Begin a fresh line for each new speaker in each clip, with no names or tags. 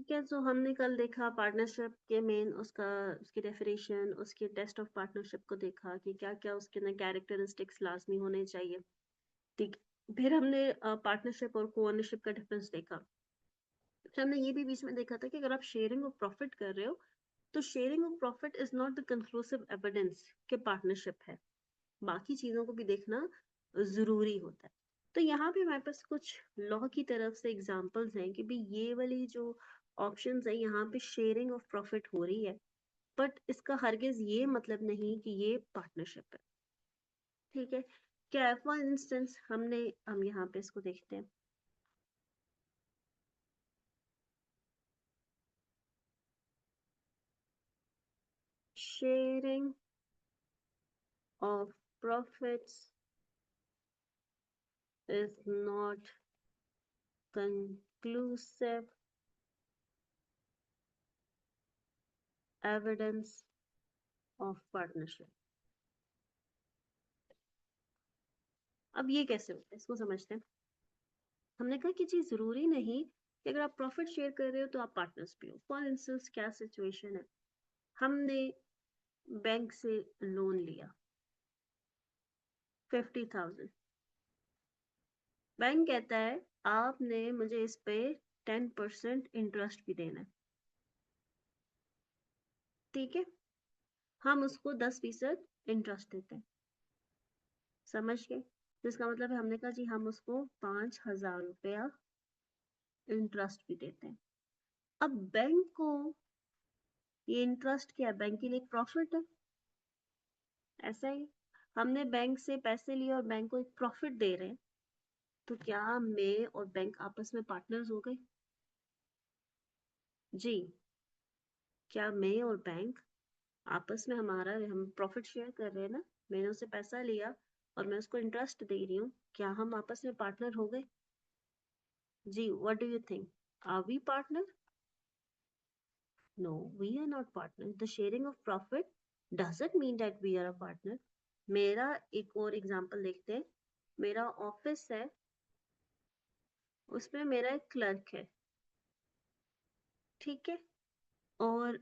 ठीक है, तो हमने कल देखा पार्टनरशिप के मेन उसकी डेफिनेशन, उसके टेस्ट ऑफ पार्टनरशिप को देखा कि क्या क्या उसके ना कैरेक्टरिस्टिक्स लाजमी होने चाहिए। ठीक, फिर हमने पार्टनरशिप और को ओनरशिप का डिफरेंस देखा। फिर हमने ये भी बीच में देखा था कि अगर आप शेयरिंग ऑफ प्रॉफिट कर रहे हो तो sharing of profit is not the conclusive evidence कि पार्टनरशिप है, बाकी चीजों को भी देखना जरूरी होता है। तो यहाँ पे हमारे पास कुछ लॉ की तरफ से एग्जांपल्स हैं कि भाई ये वाली जो ऑप्शंस है यहाँ पे शेयरिंग ऑफ प्रॉफिट हो रही है, बट इसका हरगिज ये मतलब नहीं कि ये पार्टनरशिप है। ठीक है, क्या फॉर इंस्टेंस हम यहाँ पे इसको देखते हैं। Sharing of profits is not conclusive evidence of partnership। अब ये कैसे होता है, इसको समझते हैं। हमने कहा कि चीज जरूरी नहीं कि अगर आप प्रॉफिट शेयर कर रहे हो तो आप पार्टनर्स भी हो। फॉर इंस्टेंस क्या सिचुएशन है, हमने बैंक से लोन लिया 50,000। बैंक कहता है आपने मुझे इस पे 10% इंटरेस्ट भी देना है। ठीक है, हम उसको 10% इंटरेस्ट देते हैं, समझ गए। जिसका मतलब है हमने कहा जी हम उसको 5,000 रुपया इंटरेस्ट भी देते हैं। अब बैंक को ये इंटरेस्ट क्या है, बैंक के लिए एक प्रॉफिट है। ऐसा ही हमने बैंक से पैसे लिए और बैंक को एक प्रॉफिट दे रहे हैं, तो क्या मैं और बैंक आपस में पार्टनर्स हो गए? जी, क्या मैं और बैंक आपस में हम प्रॉफिट शेयर कर रहे हैं ना, मैंने उससे पैसा लिया और मैं उसको इंटरेस्ट दे रही हूँ, क्या हम आपस में पार्टनर हो गए? जी, what do you think, are we partner? No, we are not partner. The sharing of profit doesn't mean that we are a partner. मेरा एक और एग्जांपल देखते हैं। मेरा ऑफिस है, उसमें मेरा एक क्लर्क है। ठीक है, और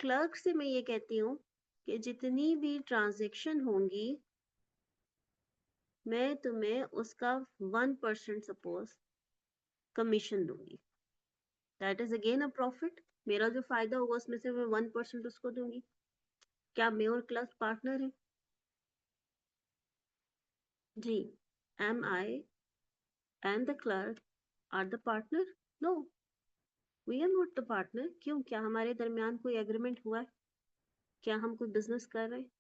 क्लर्क से मैं ये कहती हूँ कि जितनी भी ट्रांजैक्शन होंगी मैं तुम्हें उसका 1% सपोज कमीशन दूंगी। That is again a profit. मेरा जो फायदा होगा उसमें से मैं 1% उसको दूंगी। क्या मैं और क्लर्क पार्टनर है? जी, am I and the clerk are the partner? No, we are not the partner. क्यों, क्या हमारे दरमियान कोई एग्रीमेंट हुआ है? क्या हम कोई बिजनेस कर रहे हैं?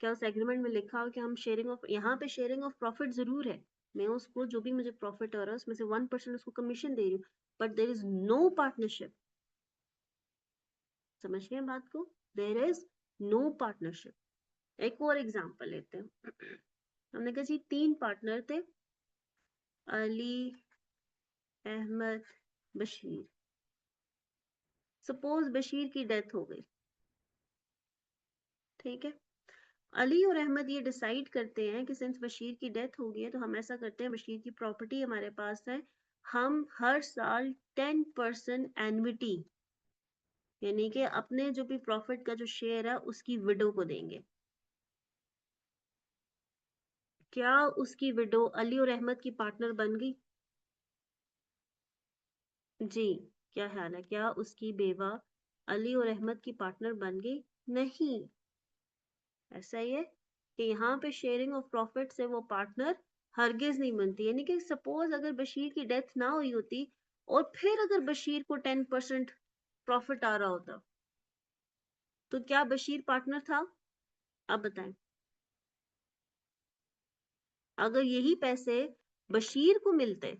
क्या उस एग्रीमेंट में लिखा हो कि हम शेयरिंग ऑफ, यहाँ पे शेयरिंग ऑफ प्रॉफिट जरूर है, मैं उसको जो भी मुझे प्रॉफिट हो रहा है उसमें से 1% उसको कमीशन दे रही हूँ, but there is no partnership. समझ गए बात को? There is no partnership. एक और एग्जांपल लेते हैं। हमने कहा जी 3 पार्टनर थे, अली, अहमद, बशीर। सपोज बशीर की डेथ हो गई। ठीक है, अली और अहमद ये डिसाइड करते हैं कि सिंस बशीर की डेथ हो गई है तो हम ऐसा करते हैं, बशीर की प्रॉपर्टी हमारे पास है, हम हर साल 10% एन्युटी यानी कि अपने जो भी प्रॉफिट का जो शेयर है उसकी विडो को देंगे। क्या उसकी विडो अली और अहमद की पार्टनर बन गई? जी, क्या ख्याल है, क्या उसकी बेवा अली और अहमद की पार्टनर बन गई? नहीं। ऐसा ही है कि यहाँ पे शेयरिंग ऑफ प्रॉफिट से वो पार्टनर हरगिज नहीं बनती। यानी कि सपोज अगर बशीर की डेथ ना हुई होती और फिर अगर बशीर को 10% प्रॉफिट आ रहा होता तो क्या बशीर पार्टनर था? अब बताएं, अगर यही पैसे बशीर को मिलते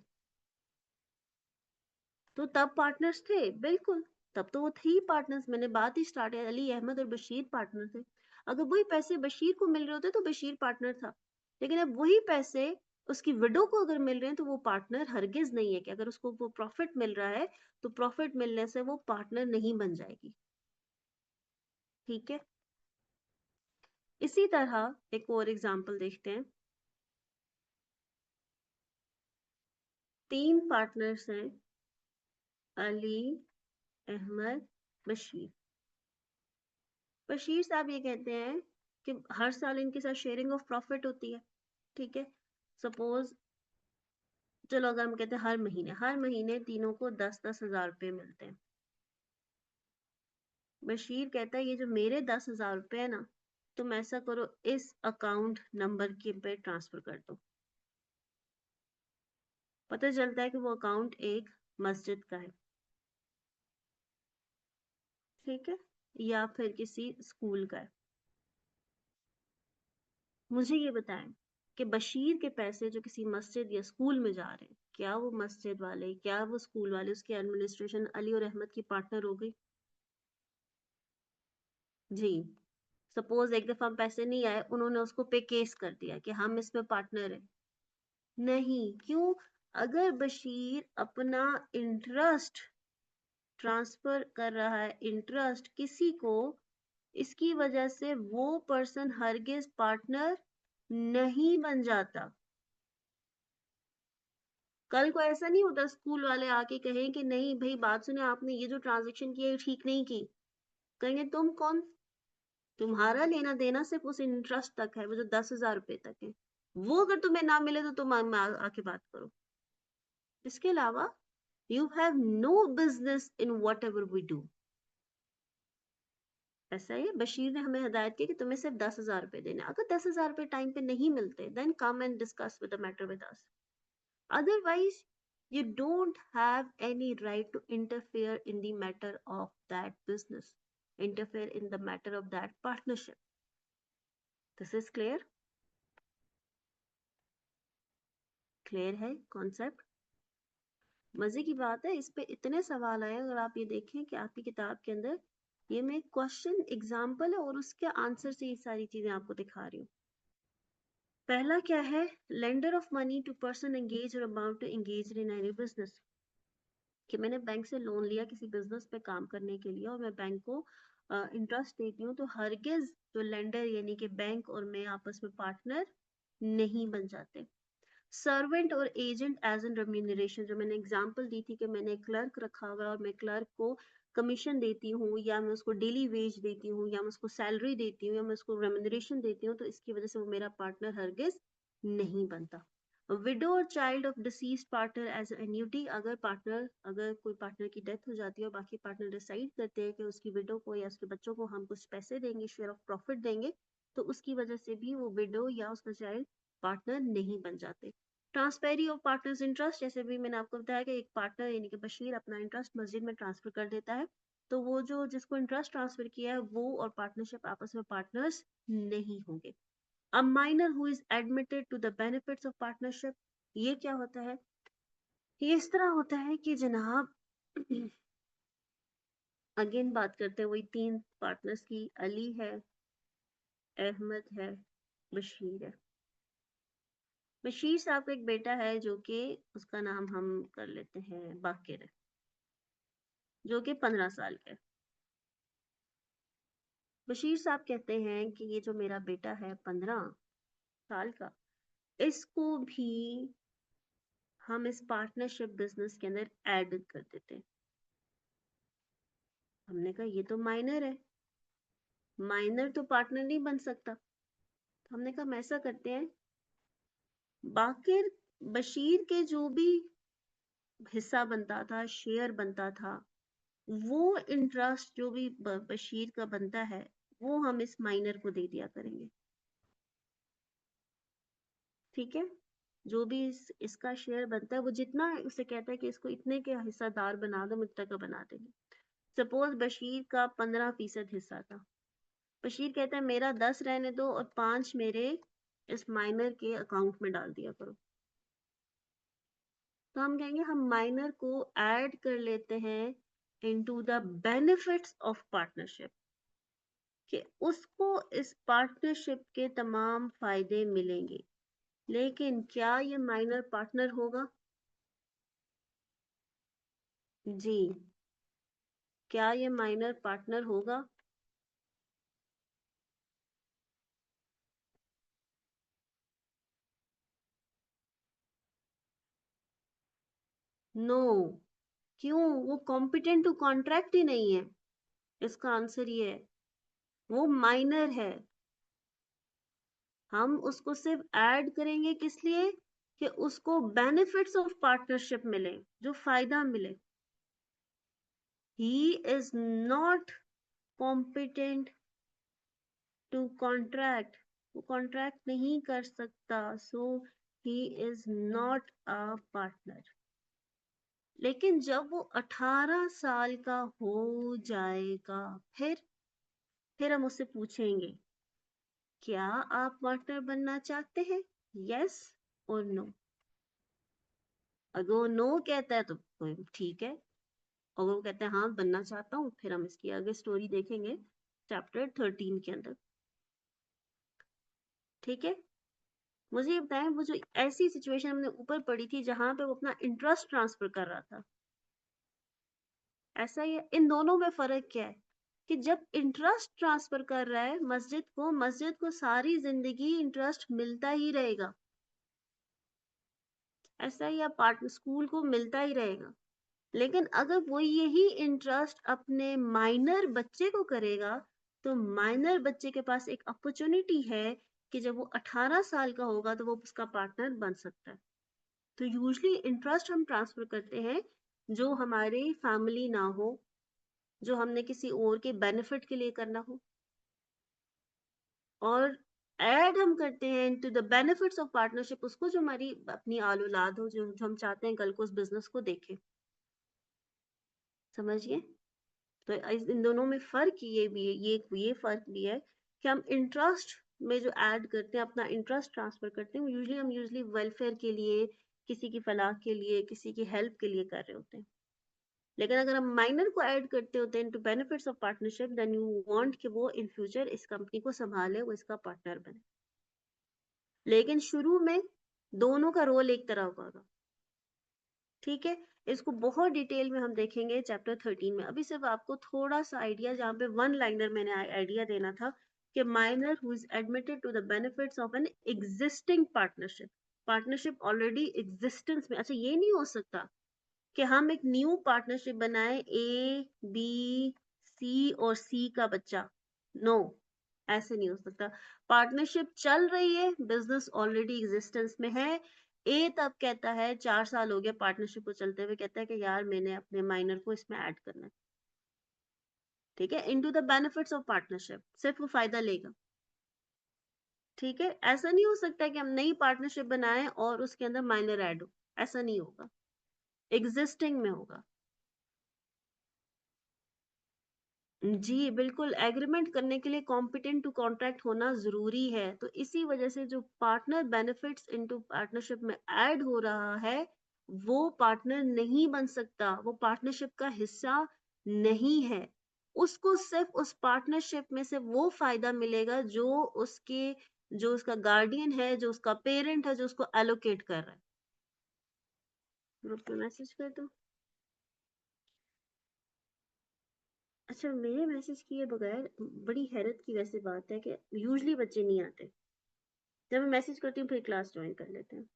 तो तब पार्टनर्स थे, बिल्कुल, तब तो वो थे ही पार्टनर्स। मैंने बात ही स्टार्ट है, अली अहमद और बशीर पार्टनर थे। अगर वही पैसे बशीर को मिल रहे होते तो बशीर पार्टनर था, लेकिन अब वही पैसे उसकी विडो को अगर मिल रहे हैं तो वो पार्टनर हरगिज नहीं है। कि अगर उसको वो प्रॉफिट मिल रहा है तो प्रॉफिट मिलने से वो पार्टनर नहीं बन जाएगी। ठीक है, इसी तरह एक और एग्जांपल देखते हैं। 3 पार्टनर्स हैं, अली, अहमद, बशीर। बशीर साहब ये कहते हैं कि हर साल इनके साथ शेयरिंग ऑफ प्रॉफिट होती है, ठीक है। सपोज, चलो अगर हम कहते हैं हर महीने तीनों को 10-10 हजार रुपये मिलते हैं। बशीर कहता है ये जो मेरे 10 हजार रुपये है ना, तुम ऐसा करो इस अकाउंट नंबर के पे ट्रांसफर कर दो। पता चलता है कि वो अकाउंट एक मस्जिद का है, ठीक है, या फिर किसी स्कूल का है। मुझे ये बताएं कि बशीर के पैसे जो किसी मस्जिद या स्कूल में जा रहे हैं, क्या वो मस्जिद वाले, क्या वो स्कूल वाले, उसकी एडमिनिस्ट्रेशन अली और अहमद की पार्टनर हो गई? जी। सपोज एक दफा हम पैसे नहीं आए, उन्होंने उसको पे केस कर दिया कि हम इसमें पार्टनर हैं। नहीं, क्यों? अगर बशीर अपना इंटरेस्ट ट्रांसफर कर रहा है, इंटरेस्ट किसी को, इसकी वजह से वो पर्सन हरगिज पार्टनर नहीं बन जाता। कल को ऐसा नहीं होता स्कूल वाले आके कहें कि नहीं भाई बात सुने, आपने ये जो ट्रांजेक्शन किया ये ठीक नहीं की। कहेंगे तुम कौन? तुम्हारा लेना देना सिर्फ उस इंटरेस्ट तक है, वो जो 10 हजार रुपए तक है। वो अगर तुम्हें ना मिले तो तुम आके बात करो। इसके अलावा you have no business in whatever we do. ऐसा ही बशीर ने हमें हिदायत की कि तुम्हें सिर्फ 10 हजार रुपए देने। अगर 10 हजार रुपए टाइम पे नहीं मिलते, then come and discuss with the matter with us. Otherwise, you don't have any right to interfere in the matter of that business, interfere in the matter of that partnership. This is clear? Clear है concept? मजे की बात है, इस पे इतने सवाल आए। अगर आप ये देखें कि आपकी किताब के अंदर ये मैं क्वेश्चन एग्जाम्पल है और उसके आंसर से ये सारी चीजें आपको दिखा रही हूँ। पहला क्या है? Lender of money to person engage or about to engage in any business. कि मैंने बैंक से लोन लिया किसी बिजनेस पे काम करने के लिए और मैं बैंक को इंटरेस्ट देती हूँ, तो हरगिज जो लेंडर यानी कि बैंक और मैं आपस में पार्टनर नहीं बन जाते। सर्वेंट और एजेंट एज एन रेम्यूनरेशन, जो मैंने एग्जांपल दी थी कि मैंने क्लर्क रखा हुआ है और मैं क्लर्क को कमीशन देती हूँ या मैं उसको डेली वेज देती हूँ या मैं उसको सैलरी देती हूँ या मैं उसको रेम्यूनरेशन देती हूँ, तो इसकी वजह से वो मेरा पार्टनर हरगिज नहीं बनता। विडो और child of deceased partner as annuity, अगर कोई पार्टनर की डेथ हो जाती है और बाकी पार्टनर डिसाइड करते हैं कि उसकी विडो को या उसके बच्चों को हम कुछ पैसे देंगे, शेयर ऑफ प्रॉफिट देंगे, तो उसकी वजह से भी वो विडो या उसका चाइल्ड पार्टनर नहीं बन जाते। ट्रांसपेरी ऑफ पार्टनर्स इंटरेस्ट, जैसे भी मैंने आपको बताया कि एक पार्टनर यानी कि बशीर अपना इंटरेस्ट मस्जिद में ट्रांसफर कर देता है, तो वो जो जिसको इंटरेस्ट ट्रांसफर किया है वो और पार्टनरशिप आपस में पार्टनर्स नहीं होंगे। A minor who is admitted to the benefits of partnership, ये क्या होता है? ये इस तरह होता है कि जनाब अगेन बात करते हैं वही तीन पार्टनर्स की, अली है, अहमद है, बशीर है। बशीर साहब का एक बेटा है जो कि उसका नाम हम कर लेते हैं बाकिर है, जो कि 15 साल का है। बशीर साहब कहते हैं कि ये जो मेरा बेटा है 15 साल का, इसको भी हम इस पार्टनरशिप बिजनेस के अंदर ऐड कर देते हैं। हमने कहा ये तो माइनर है, माइनर तो पार्टनर नहीं बन सकता। तो हमने कहा हम ऐसा करते हैं, बाकिर बशीर के जो भी हिस्सा बनता था, शेयर बनता था, वो इंटरेस्ट जो भी बशीर का बनता है वो हम इस माइनर को दे दिया करेंगे, ठीक है। जो भी इसका शेयर बनता है, वो जितना उसे कहता है कि इसको इतने के हिस्सादार बना दो, इतना का बना देंगे। सपोज बशीर का 15% हिस्सा था, बशीर कहता है मेरा 10 रहने दो और 5 मेरे इस माइनर के अकाउंट में डाल दिया करो। तो हम कहेंगे हम माइनर को ऐड कर लेते हैं into the benefits of partnership, कि उसको इस पार्टनरशिप के तमाम फायदे मिलेंगे। लेकिन क्या ये माइनर पार्टनर होगा? जी। क्या ये माइनर पार्टनर होगा? नो। क्यों? वो कॉम्पिटेंट टू कॉन्ट्रैक्ट ही नहीं है। इसका आंसर ये है, वो माइनर है। हम उसको सिर्फ ऐड करेंगे किस लिए? कि उसको बेनिफिट्स ऑफ पार्टनरशिप मिले, जो फायदा मिले। He is not competent to contract, वो कॉन्ट्रैक्ट नहीं कर सकता, so he is not a partner. लेकिन जब वो 18 साल का हो जाएगा, फिर हम उससे पूछेंगे, क्या आप पार्टनर बनना चाहते हैं? यस और नो। अगर वो नो कहता है तो कोई ठीक है, अगर वो कहता है हाँ बनना चाहता हूँ, फिर हम इसकी आगे स्टोरी देखेंगे चैप्टर 13 के अंदर। ठीक है, मुझे ये बताएं, वो जो ऐसी सिचुएशन हमने ऊपर पढ़ी थी जहां पे वो अपना इंटरेस्ट ट्रांसफर कर रहा था, ऐसा ही है, इन दोनों में फर्क क्या है? कि जब इंटरेस्ट ट्रांसफर कर रहा है मस्जिद को सारी जिंदगी इंटरेस्ट मिलता ही रहेगा। ऐसा ही आप पार्ट स्कूल को मिलता ही रहेगा। लेकिन अगर वो यही इंटरेस्ट अपने माइनर बच्चे को करेगा, तो माइनर बच्चे के पास एक अपॉर्चुनिटी है कि जब वो 18 साल का होगा तो वो उसका पार्टनर बन सकता है। तो यूजली इंटरेस्ट हम ट्रांसफर करते हैं जो हमारे फैमिली ना हो, जो हमने किसी और के बेनिफिट के लिए करना हो, और ऐड हम करते हैं into the benefits of partnership उसको जो हमारी अपनी आल औलाद हो, जो हम चाहते हैं कल को उस बिजनेस को देखे। समझिए, तो इन दोनों में फर्क ये भी है, ये फर्क भी है कि हम इंटरेस्ट में जो ऐड करते हैं, अपना इंटरेस्ट ट्रांसफर करते हैं, यूजली वेलफेयर के लिए, किसी की फलाह के लिए, किसी की हेल्प के लिए कर रहे होते हैं। लेकिन अगर हम माइनर को ऐड करते होते हैं to benefits of partnership, then you want कि वो इन फ्यूचर इस कंपनी को संभाले, वो इसका पार्टनर बने। लेकिन शुरू में दोनों का रोल एक तरह का होगा। ठीक है, इसको बहुत डिटेल में हम देखेंगे चैप्टर 13 में। अभी सिर्फ आपको थोड़ा सा आइडिया, जहाँ पे वन लाइनर मैंने आइडिया देना था कि minor who is admitted to the benefits of an existing partnership, partnership already existence में। अच्छा, ये नहीं हो सकता कि हम एक न्यू पार्टनरशिप बनाए, ए बी सी और सी का बच्चा, नो, ऐसे नहीं हो सकता। पार्टनरशिप चल रही है, बिजनेस ऑलरेडी एग्जिस्टेंस में है। ए तब कहता है, 4 साल हो गया पार्टनरशिप को चलते हुए, कहता है कि यार मैंने अपने माइनर को इसमें ऐड करना है। ठीक है, into the benefits of partnership, सिर्फ वो फायदा लेगा। ठीक है, ऐसा नहीं हो सकता कि हम नई पार्टनरशिप बनाएं और उसके अंदर माइनर ऐड हो, ऐसा नहीं होगा, एग्जिस्टिंग में होगा। जी बिल्कुल, एग्रीमेंट करने के लिए कॉम्पिटेंट टू कॉन्ट्रैक्ट होना जरूरी है। तो इसी वजह से जो पार्टनर बेनिफिट्स इनटू पार्टनरशिप में ऐड हो रहा है, वो पार्टनर नहीं बन सकता, वो पार्टनरशिप का हिस्सा नहीं है। उसको सिर्फ उस पार्टनरशिप में से वो फायदा मिलेगा जो उसका गार्डियन है, जो उसका पेरेंट है, जो उसको एलोकेट कर रहा है। ग्रुप में मैसेज कर दो। अच्छा, मेरे मैसेज किए बगैर, बड़ी हैरत की वैसे बात है कि यूजली बच्चे नहीं आते। जब मैं मैसेज करती हूँ फिर क्लास ज्वाइन कर लेते हैं।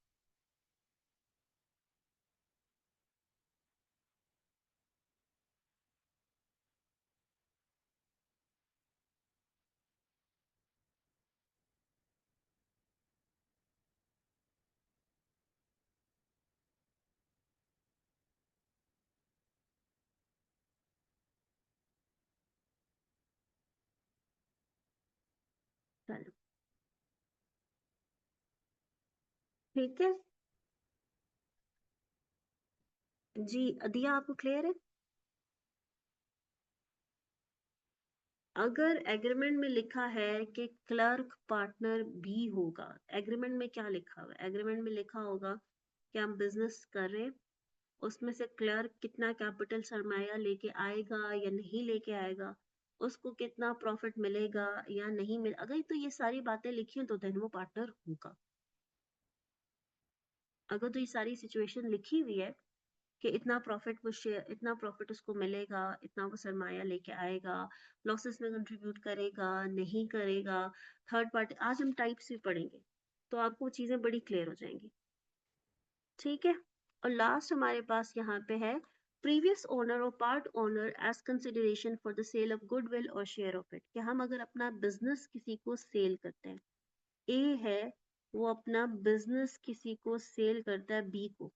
चलो, ठीक है। जी, दिया आपको क्लियर है? अगर एग्रीमेंट में लिखा है कि क्लर्क पार्टनर भी होगा, एग्रीमेंट में क्या लिखा हुआ है? एग्रीमेंट में लिखा होगा कि हम बिजनेस कर रहे हैं, उसमें से क्लर्क कितना कैपिटल सरमाया लेके आएगा या नहीं लेके आएगा, उसको कितना प्रॉफिट मिलेगा या नहीं मिल, अगर तो ये सारी बातें लिखी हैं तो देन वो पार्टनर होगा। अगर तो ये सारी सिचुएशन लिखी हुई है कि इतना प्रॉफिट उसको मिलेगा, इतना वो सरमाया लेके आएगा, लॉसेस में कंट्रीब्यूट करेगा नहीं करेगा, थर्ड पार्टी, आज हम टाइप्स भी पढ़ेंगे, तो आपको चीजें बड़ी क्लियर हो जाएंगी। ठीक है, और लास्ट हमारे पास यहाँ पे है previous owner or part owner as consideration for the sale of goodwill or share of it, कि हम अगर अपना business किसी को सेल करते हैं, ए है वो अपना बिजनेस किसी को सेल करता है बी को।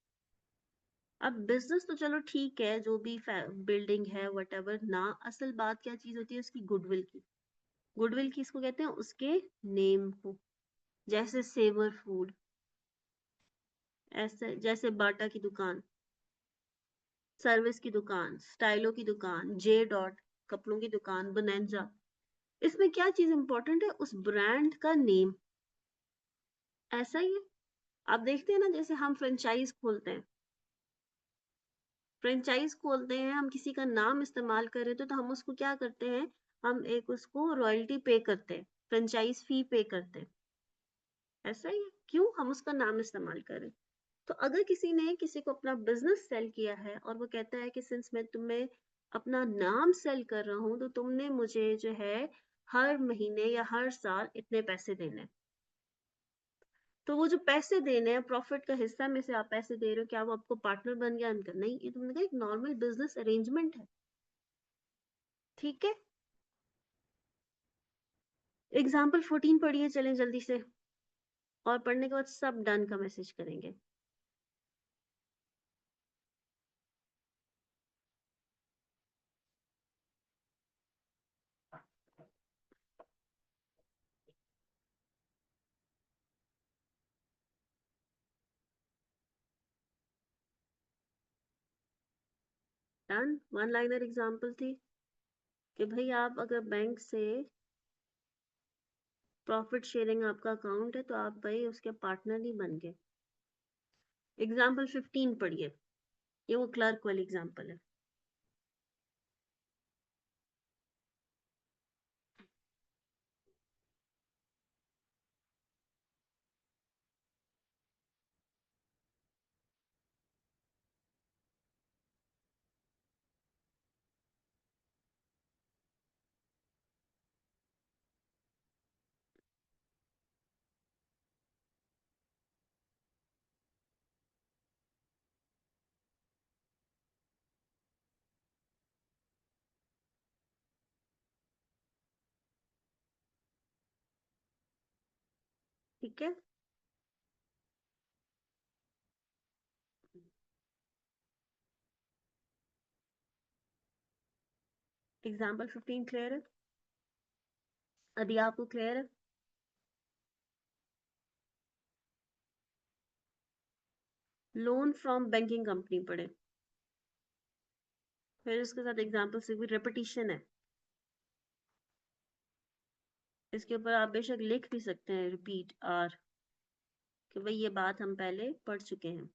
अब बिजनेस तो चलो ठीक है, जो भी बिल्डिंग है वट ना, असल बात क्या चीज होती है उसकी, गुडविल की। गुडविल किसको कहते हैं, उसके नेम को। जैसे सेवर फूड, ऐसे जैसे बाटा की दुकान, सर्विस की दुकान, स्टाइलो की दुकान, जे डॉट कपड़ों की दुकान, बोनेंजा। इसमें क्या चीज इंपॉर्टेंट है, उस ब्रांड का नेम। ऐसा ही है, आप देखते हैं ना, जैसे हम फ्रेंचाइज खोलते हैं, फ्रेंचाइज खोलते हैं, हम किसी का नाम इस्तेमाल कर रहे थे तो हम उसको क्या करते हैं, हम एक उसको रॉयल्टी पे करते हैं, फ्रेंचाइज फी पे करते हैं। ऐसा ही है, क्यों, हम उसका नाम इस्तेमाल करें। तो अगर किसी ने किसी को अपना बिजनेस सेल किया है और वो कहता है कि सिंस मैं तुम्हें अपना नाम सेल कर रहा हूं तो तुमने मुझे जो है हर महीने या हर साल इतने पैसे देने हैं। तो वो जो पैसे देने हैं, प्रॉफिट का हिस्सा में से आप पैसे दे रहे हो, क्या वो आपको पार्टनर बन गया उनका, नहीं, ये तुमने कहा एक नॉर्मल बिजनेस अरेंजमेंट है। ठीक है, एग्जाम्पल 14 पढ़िए, चलें जल्दी से, और पढ़ने के बाद सब डन का मैसेज करेंगे। डन, वन लाइनर एग्जाम्पल थी कि भाई आप अगर बैंक से प्रॉफिट शेयरिंग आपका अकाउंट है तो आप भाई उसके पार्टनर नहीं बन गए। एग्जाम्पल 15 पढ़िए, ये वो क्लर्क वाली एग्जाम्पल है। ठीक है, एग्जाम्पल 15 क्लियर है, अभी आपको क्लियर है। लोन फ्रॉम बैंकिंग कंपनी पढ़े, फिर उसके साथ एग्जाम्पल से भी रेपिटेशन है, इसके ऊपर आप बेशक लिख भी सकते हैं रिपीट आर, कि भाई ये बात हम पहले पढ़ चुके हैं।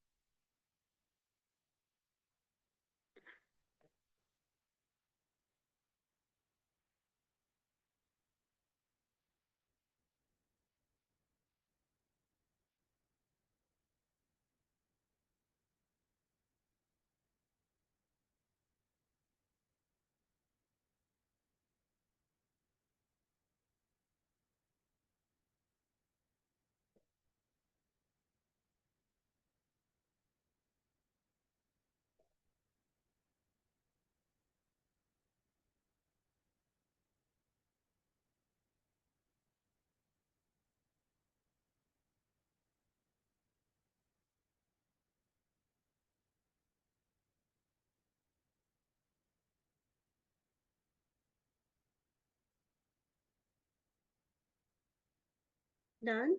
डन,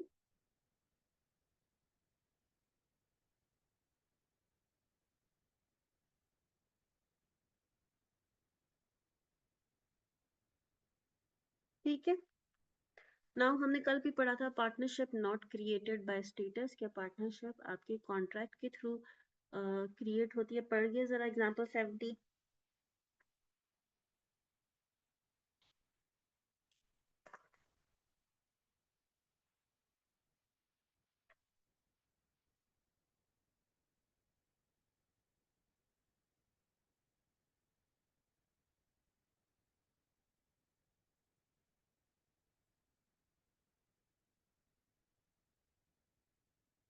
ठीक है। नाउ हमने कल भी पढ़ा था, partnership not created by status, क्या पार्टनरशिप आपके कॉन्ट्रैक्ट के थ्रू क्रिएट होती है। पढ़िए जरा एग्जांपल 70।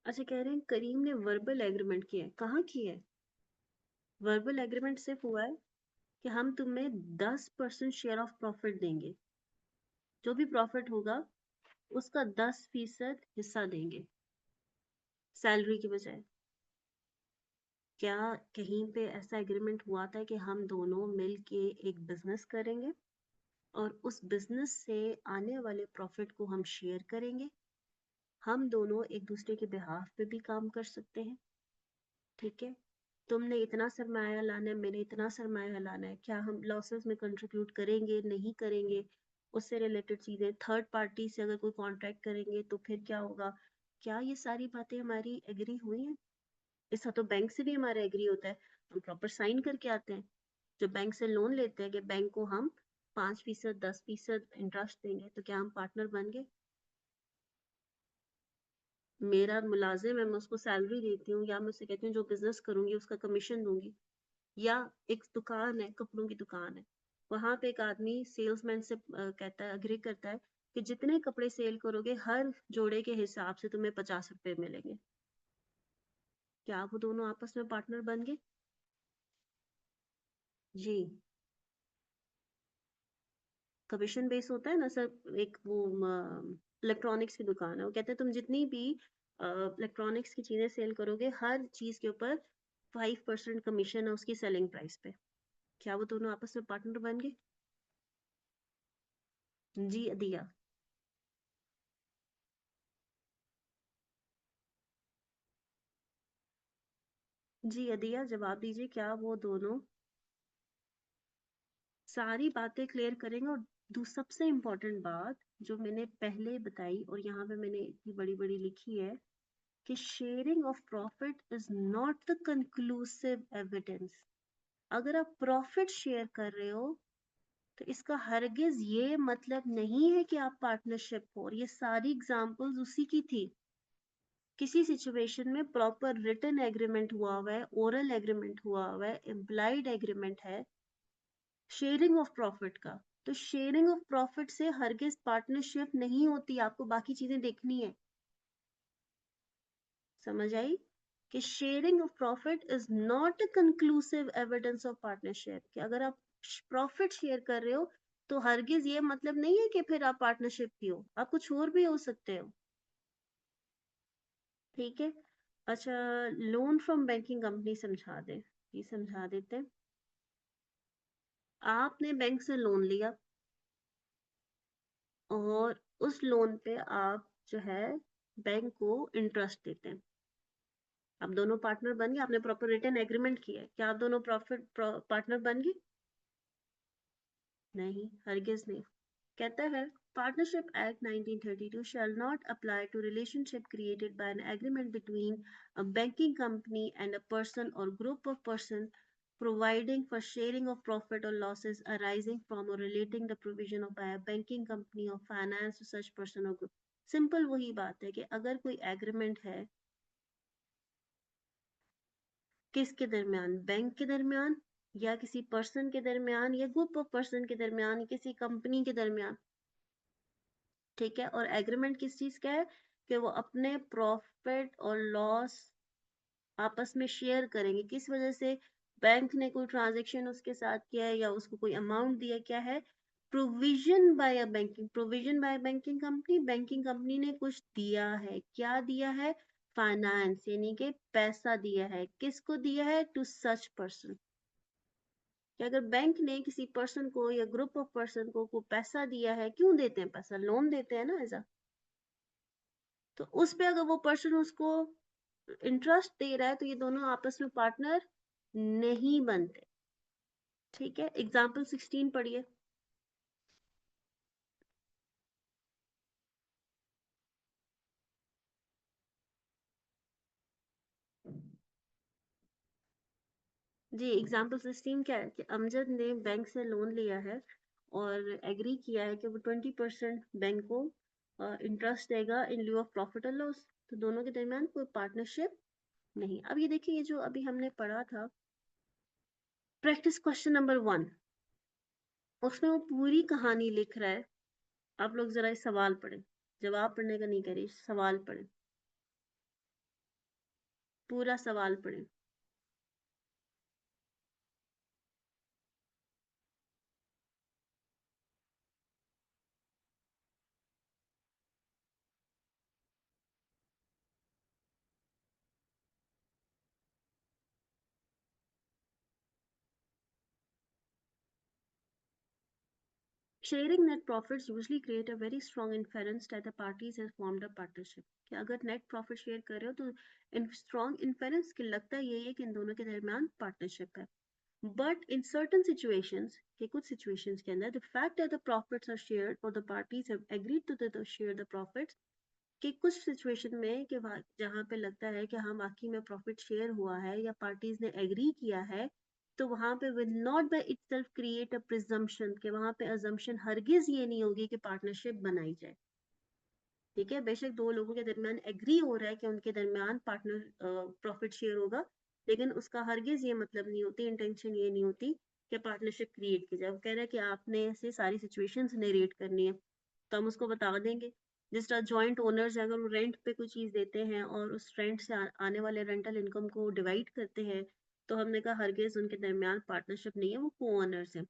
अच्छा, कह रहे हैं करीम ने वर्बल एग्रीमेंट किया है, कहाँ किया है। वर्बल एग्रीमेंट सिर्फ हुआ है कि हम तुम्हें 10% शेयर ऑफ प्रॉफिट देंगे, जो भी प्रॉफिट होगा उसका 10% हिस्सा देंगे सैलरी की बजाय। क्या कहीं पे ऐसा एग्रीमेंट हुआ था कि हम दोनों मिल के एक बिजनेस करेंगे और उस बिजनेस से आने वाले प्रॉफिट को हम शेयर करेंगे? हम दोनों एक दूसरे के बिहाफ पे भी काम कर सकते हैं, ठीक है? तुमने इतना सरमाया लाना है, मैंने इतना सरमाया लाना है, क्या हम लॉसेस में कंट्रीब्यूट करेंगे नहीं करेंगे, उससे रिलेटेड चीजें, थर्ड पार्टी से अगर कोई कॉन्ट्रैक्ट करेंगे तो फिर क्या होगा, क्या ये सारी बातें हमारी एग्री हुई हैं? ऐसा तो बैंक से भी हमारा एग्री होता है, हम प्रॉपर साइन करके आते हैं। जो बैंक से लोन लेते हैं कि बैंक को हम 5% 10% इंटरेस्ट देंगे, तो क्या हम पार्टनर बन गए? मेरा मुलाजिम है, मैं उसको सैलरी देती हूँ, या मैं उससे कहती हूँ जो बिजनेस करूंगी उसका कमीशन दूंगी। या एक दुकान है, कपड़ों की दुकान है, वहां पे एक आदमी सेल्समैन से कहता है, अग्री करता है कि जितने कपड़े सेल करोगे हर जोड़े के हिसाब से तुम्हें 50 रुपए मिलेंगे। क्या वो दोनों आपस में पार्टनर बन गए? जी। कमीशन बेस होता है ना सर। एक वो इलेक्ट्रॉनिक्स की दुकान है, वो कहते हैं तुम जितनी भी इलेक्ट्रॉनिक्स की चीजें सेल करोगे हर चीज के ऊपर 5% कमीशन है उसकी सेलिंग प्राइस पे। क्या वो दोनों आपस में पार्टनर बन गए? जी दिया। जी अदिया, जवाब दीजिए, क्या वो दोनों? सारी बातें क्लियर करेंगे। और सबसे इम्पोर्टेंट बात जो मैंने पहले बताई और यहाँ पे मैंने इतनी बड़ी बड़ी लिखी है कि sharing of profit is not the conclusive evidence. अगर आप प्रॉफिट शेयर कर रहे हो तो इसका हरगिज ये मतलब नहीं है कि आप पार्टनरशिप हो। और ये सारी एग्जांपल्स उसी की थी। किसी सिचुएशन में प्रॉपर रिटन एग्रीमेंट हुआ है, ओरल एग्रीमेंट हुआ है, इम्प्लाइड एग्रीमेंट है शेयरिंग ऑफ प्रॉफिट का। तो शेयरिंग ऑफ प्रॉफिट से हरगिज पार्टनरशिप नहीं होती, आपको बाकी चीजें देखनी है। समझ आई? कि sharing of profit is not a conclusive evidence of partnership. कि अगर आप प्रॉफिट शेयर कर रहे हो तो हरगिज ये मतलब नहीं है कि फिर आप पार्टनरशिप की हो, आप कुछ और भी हो सकते हो। ठीक है। अच्छा, लोन फ्रॉम बैंकिंग कंपनी समझा दे। ये समझा देते हैं। आपने बैंक से लोन लिया और उस लोन पे आप जो है बैंक को इंटरेस्ट देते हैं। आप दोनों पार्टनर बन गए, आपने प्रॉपर रिटन एग्रीमेंट किया है, क्या आप दोनों प्रॉफिट पार्टनर बन गए? नहीं, हरगिज नहीं। कहता है partnership act 1932 shall not apply to relationship created by an agreement between a banking company and a person or group of person providing for sharing of profit or losses arising from or relating the provision of by a banking company or finance to such person or group। Simple वही बात है कि अगर कोई agreement है किसके दरमियान, bank के दरमियान या किसी पर्सन के दरमियान या ग्रुप ऑफ पर्सन के दरमियान, किसी कंपनी के दरमियान, ठीक है? और एग्रीमेंट किस चीज का है? कि वो अपने प्रॉफिट और लॉस आपस में शेयर करेंगे। किस वजह से? बैंक ने कोई ट्रांजेक्शन उसके साथ किया है या उसको कोई अमाउंट दिया, क्या है? Provision by a banking, provision by banking company, banking company ने कुछ दिया है। क्या दिया है? फाइनेंस, यानी कि पैसा दिया है। किसको दिया है? To such person. कि अगर बैंक ने किसी पर्सन को या ग्रुप ऑफ पर्सन को पैसा दिया है, क्यों देते हैं पैसा? लोन देते हैं ना ऐसा। तो उस पे अगर वो पर्सन उसको इंटरेस्ट दे रहा है तो ये दोनों आपस में पार्टनर नहीं बनते। ठीक है, एग्जाम्पल 16 पढ़िए। जी, एग्जाम्पल 16 क्या है? कि अमजद ने बैंक से लोन लिया है और एग्री किया है कि वो 20% बैंक को इंटरेस्ट देगा इन लिeu ऑफ प्रॉफिट और लॉस। तो दोनों के दरमियान कोई पार्टनरशिप नहीं। अब ये देखिए, ये जो अभी हमने पढ़ा था प्रैक्टिस क्वेश्चन नंबर 1, उसमें वो पूरी कहानी लिख रहा है। आप लोग जरा इस सवाल पढ़ें, जवाब पढ़ने का नहीं कह रही, सवाल पढ़ें, पूरा सवाल पढ़ें। Sharing net profits usually create a very strong inference that the parties have formed a partnership. कि अगर net profit share कर रहे हो तो strong inference कि लगता यही है कि इन दोनों के दरमियान partnership है. But in certain situations, कि कुछ situations के अंदर, the fact that the profits are shared or the parties have agreed to share the profits, कि कुछ situation में कि जहाँ पे लगता है कि हाँ वाकई में profit share हुआ है या parties ने agree किया है, तो वहां पे will not by itself create a presumption कि वहां पे assumption हरगिज ये नहीं होगी कि partnership बनाई जाए. ठीक है, बेशक दो लोगों के दरमियान एग्री हो रहा है कि उनके दरमियान पार्टनर प्रॉफिट शेयर होगा, लेकिन उसका हरगिज ये मतलब नहीं होती, इंटेंशन ये नहीं होती कि पार्टनरशिप क्रिएट की जाए. वो कह रहा है कि आपने ऐसे सारी सिचुएशंस नरेट करनी है तो हम उसको बता देंगे. जिस तरह जॉइंट ओनर्स अगर वो रेंट पे कोई चीज देते हैं और उस रेंट से आने वाले रेंटल इनकम को डिवाइड करते हैं, तो हमने कहा हरगिज उनके दरमियान पार्टनरशिप नहीं है, वो को ओनर्स है.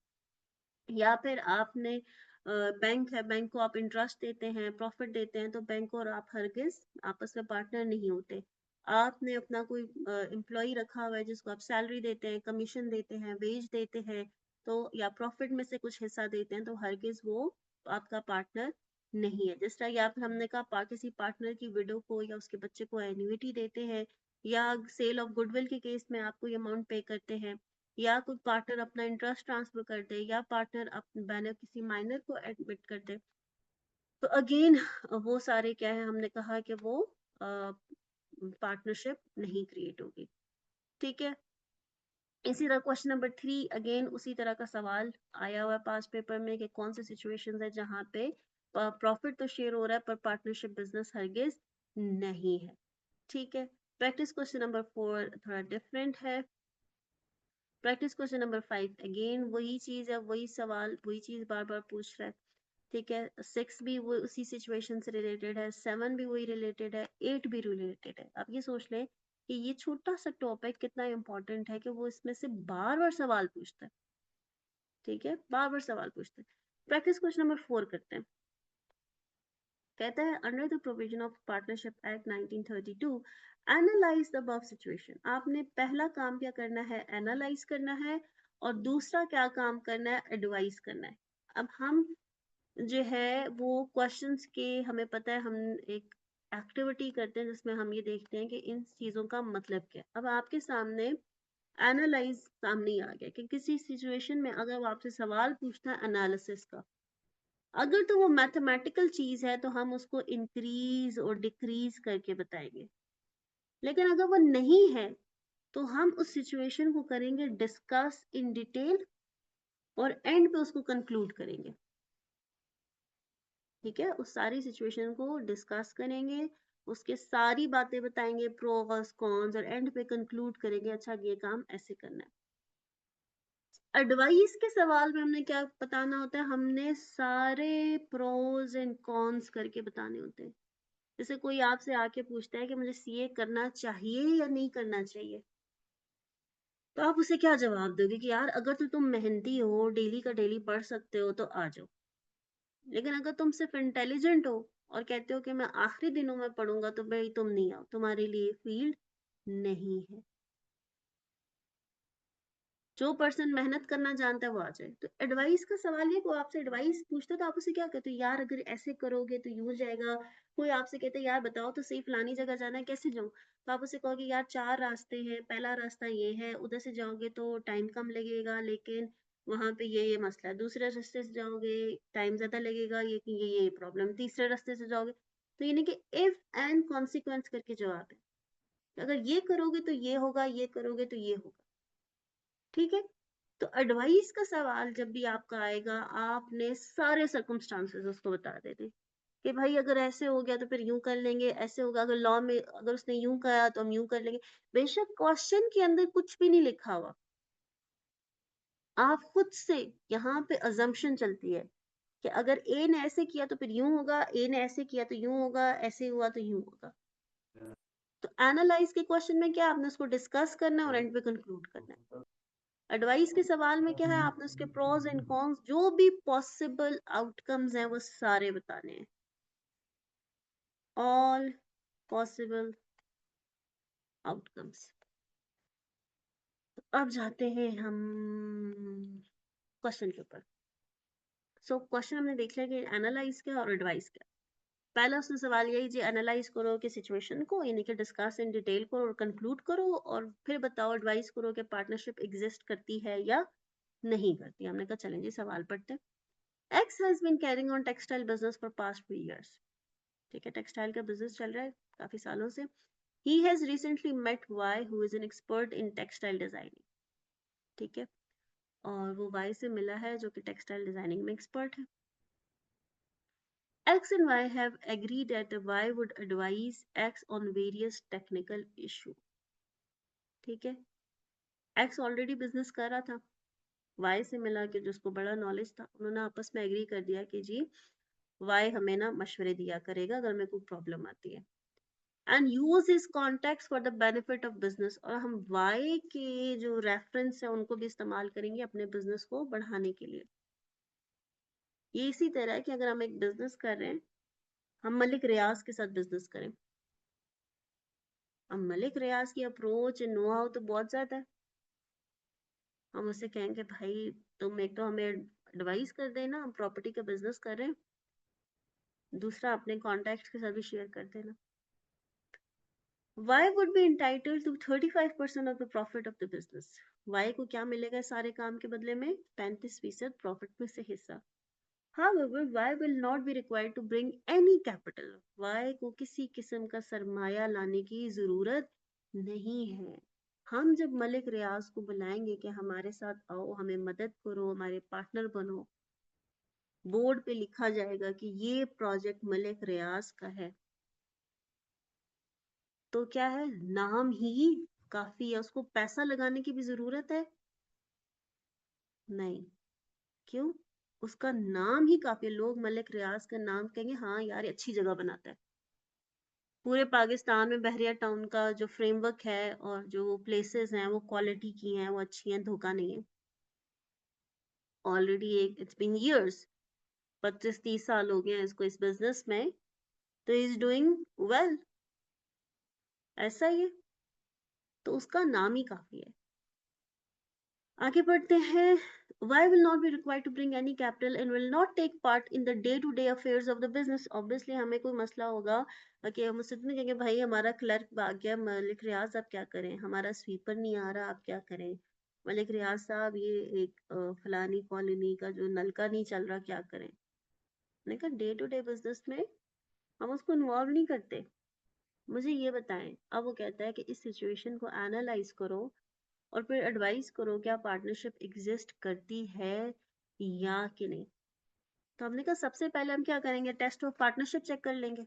या फिर आपने बैंक है, बैंक को आप इंटरेस्ट देते हैं, प्रॉफिट देते हैं, तो बैंक और आप हरगिज आपस में पार्टनर नहीं होते. आपने अपना कोई एम्प्लॉय रखा हुआ है जिसको आप सैलरी देते हैं, कमीशन देते हैं, वेज देते हैं, तो या प्रॉफिट में से कुछ हिस्सा देते हैं, तो हरगिज वो आपका पार्टनर नहीं है. जिस तरह या फिर हमने कहा किसी पार्टनर की विडो को या उसके बच्चे को एन्युइटी देते हैं, या सेल ऑफ गुडविल के केस में आपको ये अमाउंट पे करते हैं, या कोई पार्टनर अपना इंटरेस्ट ट्रांसफर कर दे, या पार्टनर बैनर किसी माइनर को एडमिट कर दे, तो अगेन वो सारे क्या है, हमने कहा कि वो पार्टनरशिप नहीं क्रिएट होगी. ठीक है. इसी तरह क्वेश्चन नंबर 3 अगेन उसी तरह का सवाल आया हुआ है पास पेपर में कि कौन सी सिचुएशंस है जहां पे प्रॉफिट तो शेयर हो रहा है पर पार्टनरशिप बिजनेस हरगिज नहीं है. ठीक है. प्रैक्टिस क्वेश्चन नंबर 4 थोड़ा डिफरेंट है. प्रैक्टिस क्वेश्चन नंबर 5 अगेन वही चीज है, वही सवाल, वही चीज बार बार पूछ रहा है. ठीक है. 6 भी वो उसी सिचुएशन से रिलेटेड है, 7 भी वही रिलेटेड है, 8 भी रिलेटेड है. आप ये सोच लें कि ये छोटा सा टॉपिक कितना इंपॉर्टेंट है कि वो इसमें से बार बार सवाल पूछता है. ठीक है, बार बार सवाल पूछता है. प्रैक्टिस क्वेश्चन नंबर 4 करते हैं. कहता है under the provision of partnership act 1932 analyse the above situation. आपने पहला काम क्या करना है, एनालाइज करना है, और दूसरा क्या काम करना है, एडवाइस करना है. अब हम जो है वो क्वेश्चंस के, हमें पता है हम एक एक्टिविटी करते हैं जिसमें हम ये देखते हैं कि इन चीजों का मतलब क्या है. अब आपके सामने एनालाइज सामने आ गया कि किसी सिचुएशन में अगर वो आपसे सवाल पूछता है एनालिसिस का, अगर तो वो मैथमेटिकल चीज है तो हम उसको इंक्रीज और डिक्रीज करके बताएंगे, लेकिन अगर वो नहीं है तो हम उस सिचुएशन को करेंगे डिस्कस इन डिटेल और एंड पे उसको कंक्लूड करेंगे. ठीक है. उस सारी सिचुएशन को डिस्कस करेंगे, उसके सारी बातें बताएंगे, प्रोस कॉन्स, और एंड पे कंक्लूड करेंगे अच्छा ये काम ऐसे करना है. एडवाइस के सवाल में हमने क्या बताना होता है, हमने सारे प्रोज एंड कॉन्स करके बताने होते हैं. जैसे कोई आपसे आके पूछता है कि मुझे सीए करना चाहिए या नहीं करना चाहिए, तो आप उसे क्या जवाब दोगे कि यार अगर तो तुम मेहनती हो, डेली का डेली पढ़ सकते हो तो आ जाओ. लेकिन अगर तुम सिर्फ इंटेलिजेंट हो और कहते हो कि मैं आखिरी दिनों में पढ़ूंगा, तो भाई तुम नहीं आओ, तुम्हारे लिए फील्ड नहीं है. जो पर्सन मेहनत करना जानता है वो आ जाए. तो एडवाइस का सवाल है, कोई आपसे एडवाइस पूछता है तो आप उसे क्या कहते हो, यार अगर ऐसे करोगे तो यूं जाएगा. कोई आपसे कहते हैं यार बताओ तो सही फलानी जगह जाना है, कैसे जाऊं, तो आप उसे कहोगे यार 4 रास्ते हैं, पहला रास्ता ये है, उधर से जाओगे तो टाइम कम लगेगा लेकिन वहां पे ये मसला है, दूसरे रास्ते से जाओगे टाइम ज्यादा लगेगा, ये प्रॉब्लम, तीसरे रास्ते से जाओगे. तो यानी कि इफ एंड कॉन्सिक्वेंस करके जवाब है, अगर ये करोगे तो ये होगा, ये करोगे तो ये होगा. ठीक है. तो एडवाइस का सवाल जब भी आपका आएगा, आपने सारे सर्कमस्टांसेस उसको बता देने कि भाई अगर ऐसे हो गया तो फिर यूं कर लेंगे, ऐसे होगा अगर लॉ में अगर उसने यूं कहा तो हम यूं कर लेंगे. बेशक क्वेश्चन के अंदर कुछ भी नहीं लिखा हुआ, आप खुद से यहाँ पे अजम्पशन चलती है कि अगर ए ने ऐसे किया तो फिर यूं होगा, ए ने ऐसे किया तो यूं होगा, ऐसे हुआ तो यूं होगा. तो एनालाइज के क्वेश्चन में क्या, आपने उसको डिस्कस करना है और एंड पे कंक्लूड करना है. एडवाइस के सवाल में क्या है, आपने उसके प्रोज एंड कॉन्स जो भी पॉसिबल आउटकम्स हैं वो सारे बताने हैं. All possible outcomes. अब जाते हैं हम क्वेश्चन के ऊपर. सो क्वेश्चन हमने देख लिया कि एनालाइज क्या और एडवाइस क्या। पहला उसने सवाल यही जी एनालाइज करो कि सिचुएशन को, यानी कि डिस्कस इन डिटेल करो और कंक्लूड करो, और फिर बताओ एडवाइस करो कि पार्टनरशिप एग्जिस्ट करती है या नहीं करती। हमने कहा चलें जी सवाल पढ़ते हैं। X has been carrying on textile business for past 3 years। ठीक है, टेक्सटाइल का बिजनेस चल रहा है काफी सालों से। He has recently met Y, who is an expert in textile designing। ठीक है, और वो Y से मिला है जो कि टेक्सटाइल डिजाइनिंग में एक्सपर्ट है। X and Y have agreed that Y would advise X on various technical issue। ठीक है, X ऑलरेडी बिजनेस कर रहा था, Y से मिला कि जिसको बड़ा नॉलेज था, उन्होंने आपस में एग्री कर दिया कि जी Y हमें ना मशवरे दिया करेगा अगर मेरे को प्रॉब्लम आती है। And use his contacts for the benefit of business, और हम वाई के जो रेफरेंस है उनको भी इस्तेमाल करेंगे अपने बिजनेस को बढ़ाने के लिए। ये इसी तरह है कि अगर हम एक बिजनेस कर रहे हैं, हम मलिक रियाज के साथ बिजनेस करें, हम मलिक रियाज की अप्रोच नो हाउ तो बहुत ज्यादा है। हम उससे कहेंगे भाई तुम एक तो हमें एडवाइस कर देना, हम प्रॉपर्टी का बिजनेस कर रहे हैं, दूसरा अपने कॉन्टेक्ट के साथ भी शेयर कर देना। Y would be entitled to 35% of the profit of the business। Y को क्या मिलेगा सारे काम के बदले में? 35% प्रॉफिट में से हिस्सा। However, Y will not be required to bring any capital। Y को किसी किस्म का सरमाया लाने की जरूरत नहीं है। हम जब मलिक रियाज को बुलाएंगे कि हमारे साथ आओ, हमें मदद करो, हमारे पार्टनर बनो, बोर्ड पे लिखा जाएगा कि ये प्रोजेक्ट मलिक रियाज का है, तो क्या है, नाम ही काफी है। उसको पैसा लगाने की भी जरूरत है नहीं। क्यों? उसका नाम ही काफी है। लोग मलिक रियाज का नाम कहेंगे हाँ यार ये अच्छी जगह बनाता है। पूरे पाकिस्तान में बहरिया टाउन का जो फ्रेमवर्क है और जो प्लेसेस हैं वो क्वालिटी की हैं, वो अच्छी हैं, धोखा नहीं है। ऑलरेडी एक इट्स बीन इयर्स, 25-30 साल हो गए हैं इसको इस बिजनेस में, तो इज डूइंग वेल। ऐसा ही है, तो उसका नाम ही काफी है। आगे बढ़ते हैं। Y will not be required to bring any capital and will not take part in the day-to-day affairs of the business। Obviously हमें कोई मसला होगा कि हम उससे नहीं कहेंगे भाई हमारा क्लर्क भाग गया मलिक रियाज, आप क्या करें, हमारा स्वीपर नहीं आ रहा, आप क्या करें, मलिक रियाज साहब ये एक फलानी कॉलोनी का जो नलका नहीं चल रहा, क्या करें। मैंने कहा डे टू डे बिजनेस में हम उसको इन्वॉल्व नहीं करते। मुझे ये बताएं, अब वो कहता है कि इस सिचुएशन को एनालाइज करो और फिर एडवाइस करो क्या पार्टनरशिप एग्जिस्ट करती है या कि नहीं। तो हमने कहा सबसे पहले हम क्या करेंगे, टेस्ट ऑफ पार्टनरशिप चेक कर लेंगे।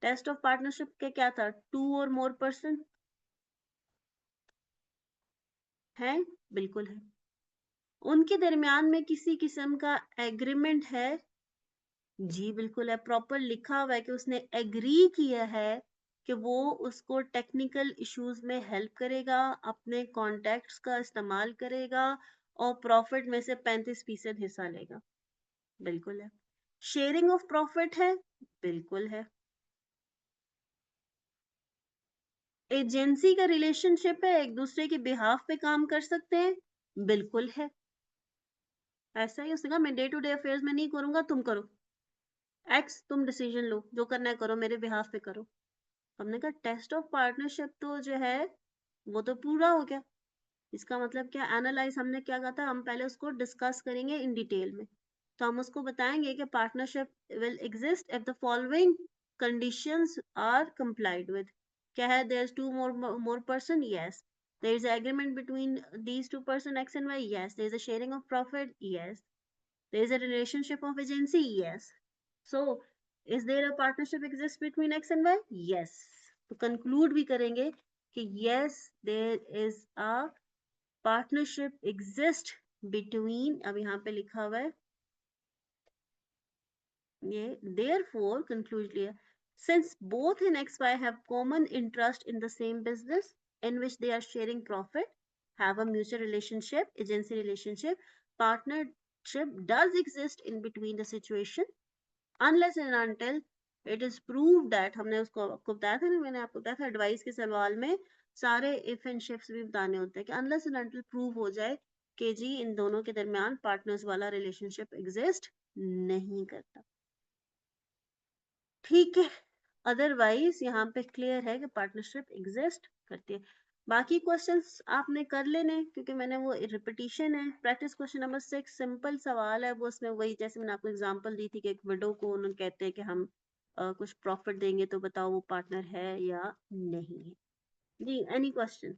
टेस्ट ऑफ पार्टनरशिप के क्या था, 2 और more पर्सन है, बिल्कुल है। उनके दरमियान में किसी किस्म का एग्रीमेंट है, जी बिल्कुल है। प्रॉपर लिखा हुआ है कि उसने एग्री किया है कि वो उसको टेक्निकल इश्यूज में हेल्प करेगा, अपने कॉन्टेक्ट्स का इस्तेमाल करेगा और प्रॉफिट में से 35% हिस्सा लेगा, बिल्कुल है। शेयरिंग ऑफ प्रॉफिट है, बिल्कुल है। एजेंसी का रिलेशनशिप है, एक दूसरे के बिहाफ पे काम कर सकते हैं, बिल्कुल है। ऐसा ही उसने कहा मैं डे टू डे अफेयर्स में नहीं करूंगा, तुम करो, एक्स तुम डिसीजन लो, जो करना है करो, मेरे बिहाफ पे करो। हमने कहा टेस्ट ऑफ पार्टनरशिप तो जो है वो तो पूरा हो गया। इसका मतलब क्या, एनालाइज हमने क्या कहा था, हम पहले उसको डिस्कस करेंगे इन डिटेल में। तो हम उसको बताएंगे कि partnership will exist if the following conditions are complied with. क्या है, there is 2 more person, yes। there is agreement between these 2 person x and y, yes। there is a sharing of profit, yes। there is a relationship of agency, yes। so is there a partnership exists between x and y, yes। तो conclude भी करेंगे कि yes there is a partnership exist between, अब यहाँ पे लिखा हुआ है ये, therefore conclude लिया, since both in xy have common interest in the same business in which they are sharing profit, have a mutual relationship, agency relationship, partnership does exist in between the situation unless and until it is proved that, हमने उसको आपको बताया था ना, मैंने आपको बताया था एडवाइस के सवाल में सारे इफ एंड शिफ्स भी बताने होते हैं कि unless and until prove हो जाए कि जी इन दोनों के दरमियान पार्टनर्स वाला रिलेशनशिप एग्जिस्ट नहीं करता। ठीक है, अदरवाइज यहाँ पे क्लियर है कि पार्टनरशिप एग्जिस्ट करती है। बाकी क्वेश्चंस आपने कर लेने, क्योंकि मैंने वो रिपीटिशन है। प्रैक्टिस क्वेश्चन नंबर 6 सिंपल सवाल है, वो उसमें वही जैसे मैंने आपको एग्जांपल दी थी कि एक विडो को उन्होंने कहते हैं कि हम कुछ प्रॉफिट देंगे तो बताओ वो पार्टनर है या नहीं है। जी, एनी क्वेश्चन?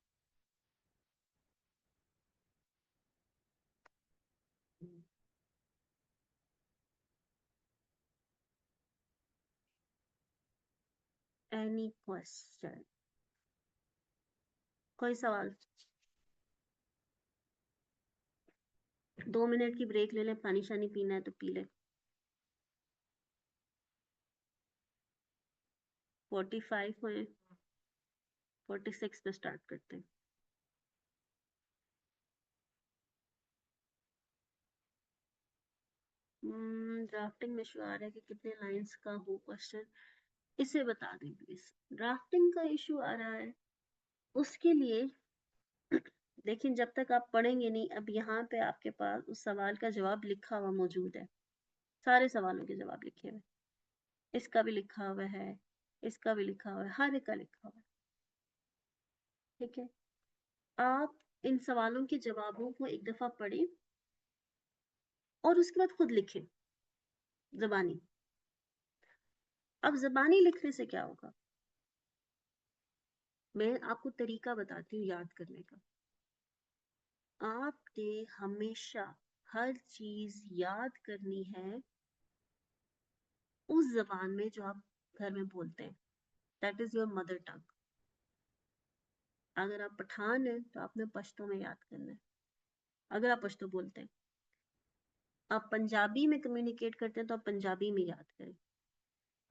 Any question? कोई सवाल? 2 मिनट की ब्रेक ले लें, पानी शानी पीना है तो पी ले। 45 हुए, 46 पे स्टार्ट करते हैं। ड्राफ्टिंग में इशू आ रहा है कि कितने लाइंस का हो क्वेश्चन, इसे बता दें प्लीज। ड्राफ्टिंग का इशू आ रहा है, उसके लिए लेकिन जब तक आप पढ़ेंगे नहीं, अब यहाँ पे आपके पास उस सवाल का जवाब लिखा हुआ मौजूद है, सारे सवालों के जवाब लिखे हुए, इसका भी लिखा हुआ है, इसका भी लिखा हुआ है, हर एक का लिखा हुआ है। ठीक है, आप इन सवालों के जवाबों को एक दफा पढ़ें और उसके बाद खुद लिखें जबानी। अब जबानी लिखने से क्या होगा, मैं आपको तरीका बताती हूँ याद करने का। आपने हमेशा हर चीज याद करनी है उस जबान में जो आप घर में बोलते हैं, that is your mother tongue. अगर आप पठान हैं तो आपने पश्तो में याद करना है, अगर आप पश्तो बोलते हैं। आप पंजाबी में कम्युनिकेट करते हैं तो आप पंजाबी में याद करें।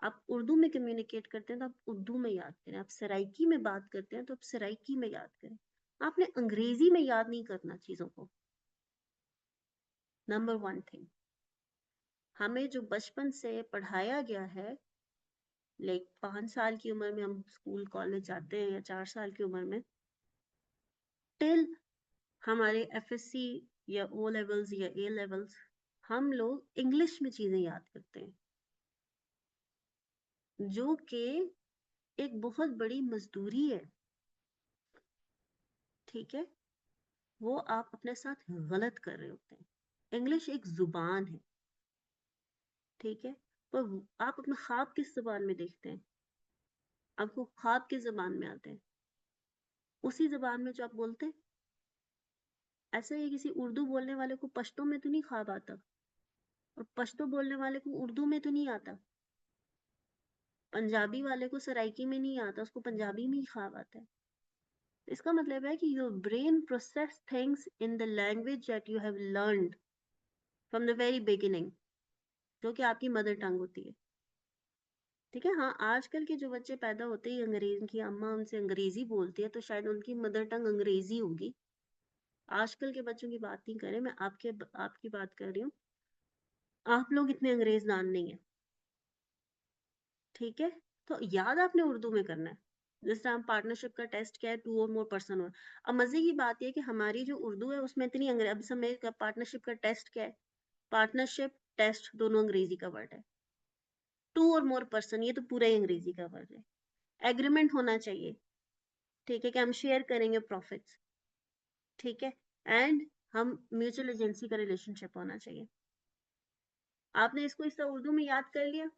आप उर्दू में कम्युनिकेट करते हैं तो आप उर्दू में याद करें। आप सराइकी में बात करते हैं तो आप सराइकी में याद करें। आपने अंग्रेजी में याद नहीं करना चीजों को। नंबर वन थिंग, हमें जो बचपन से पढ़ाया गया है, लाइक 5 साल की उम्र में हम स्कूल कॉलेज जाते हैं या 4 साल की उम्र में, टिल हमारे एफएससी या ओ लेवल्स या ए लेवल्स, हम लोग इंग्लिश में चीजें याद करते हैं, जो कि एक बहुत बड़ी मजदूरी है। ठीक है, वो आप अपने साथ गलत कर रहे होते हैं। इंग्लिश एक जुबान है, ठीक है, पर आप अपना ख्वाब किस जुबान में देखते हैं? आपको ख्वाब किस जुबान में आते हैं? उसी जुबान में जो आप बोलते हैं। ऐसा ही किसी उर्दू बोलने वाले को पश्तो में तो नहीं ख्वाब आता, और पश्तो बोलने वाले को उर्दू में तो नहीं आता। पंजाबी वाले को सराइकी में नहीं आता, उसको पंजाबी में ही ख्वाब आता है। इसका मतलब है कि your brain process things in the language that you have learned from the very beginning, जो कि आपकी मदर टंग होती है। ठीक है, हाँ, आजकल के जो बच्चे पैदा होते ही अंग्रेज की अम्मा उनसे अंग्रेजी बोलती है तो शायद उनकी मदर टंग अंग्रेजी होगी। आजकल के बच्चों की बात नहीं कर रहे, मैं आपकी बात कर रही हूँ। आप लोग इतने अंग्रेज दान नहीं है। ठीक है, तो याद आपने उर्दू में करना है। जिस तरह हम पार्टनरशिप का टेस्ट क्या है, 2 और मोर पर्सन हो। अब मजे की बात यह है कि हमारी जो उर्दू है उसमें इतनी अंग्रेजी, अब समय का पार्टनरशिप का टेस्ट क्या है, पार्टनरशिप टेस्ट दोनों अंग्रेजी का वर्ड है। 2 और मोर पर्सन, ये तो पूरा ही अंग्रेजी का वर्ड है। एग्रीमेंट होना चाहिए, ठीक है, कि हम शेयर करेंगे प्रॉफिट्स, ठीक है, एंड हम म्यूचुअल एजेंसी का रिलेशनशिप होना चाहिए। आपने इसको इस तरह उर्दू में याद कर लिया।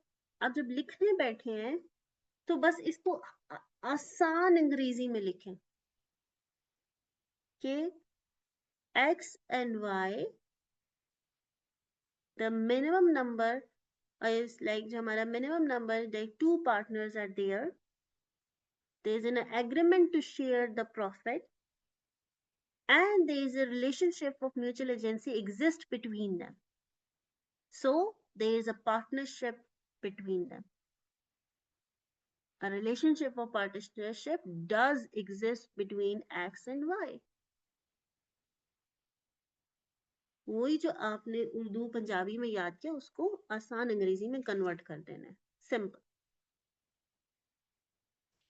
अब जब लिखने बैठे हैं तो बस इसको आसान अंग्रेजी में लिखें कि x and y, the minimum number is like, जो हमारा minimum number, like 2 partners are there is an agreement to share the profit, and there is a relationship of mutual agency exist between them, so there is a partnership between them. A relationship or partnership does exist between x and y. वही जो आपने उर्दू पंजाबी में याद किया उसको आसान अंग्रेजी में कन्वर्ट कर देना है, सिंपल।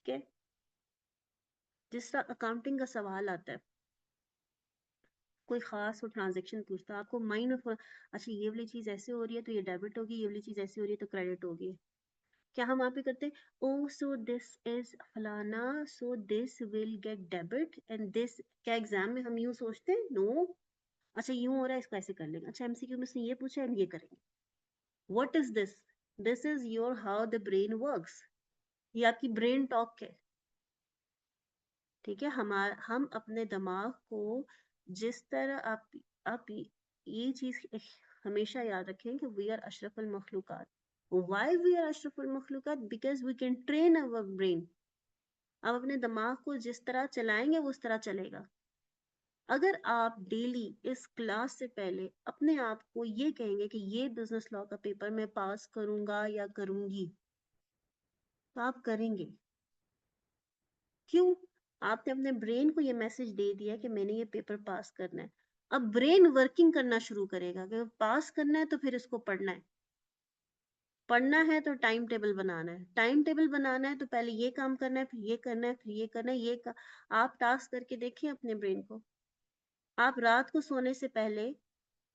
ठीक है, जिस तरह अकाउंटिंग का सवाल आता है, कोई खास वो ट्रांजेक्शन पूछता, आपको माइंड ऑफ, अच्छा ये वाली चीज ऐसे हो रही है तो ये डेबिट होगी, ये वाली चीज ऐसे हो रही है तो क्रेडिट होगी। क्या हम वहाँ पे करते ओ सो दिस इज फलाना, so this will get debit and this, क्या एग्जाम में हम यूं सोचते हैं? नो। अच्छा यूं हो रहा है, इसको ऐसे कर लेंगे, अच्छा एमसीक्यू में से ये पूछा है, हम ये करेंगे। What is this? This is your how the brain works. ये आपकी ब्रेन टॉक है। ठीक है, हम अपने दिमाग को जिस तरह आप ये चीज हमेशा याद रखें कि वी आर अशरफुल मखलूकात। व्हाई वी आर अशरफुल मखलूकात? Because we can train our brain. आप अपने दिमाग को जिस तरह चलाएंगे वो उस तरह चलेगा। अगर आप डेली इस क्लास से पहले अपने आप को ये कहेंगे कि ये बिजनेस लॉ का पेपर मैं पास करूंगा या करूंगी, तो आप करेंगे। क्यों? आपने अपने ब्रेन को ये मैसेज दे दिया कि मैंने ये पेपर पास करना है। अब ब्रेन वर्किंग करना शुरू करेगा कि पास करना है तो फिर इसको पढ़ना है। पढ़ना है तो टाइम टेबल बनाना है, टाइम टेबल बनाना है तो पहले ये काम करना है, फिर ये करना है, फिर ये करना है, आप टास्क करके देखिए अपने ब्रेन को। आप रात को सोने से पहले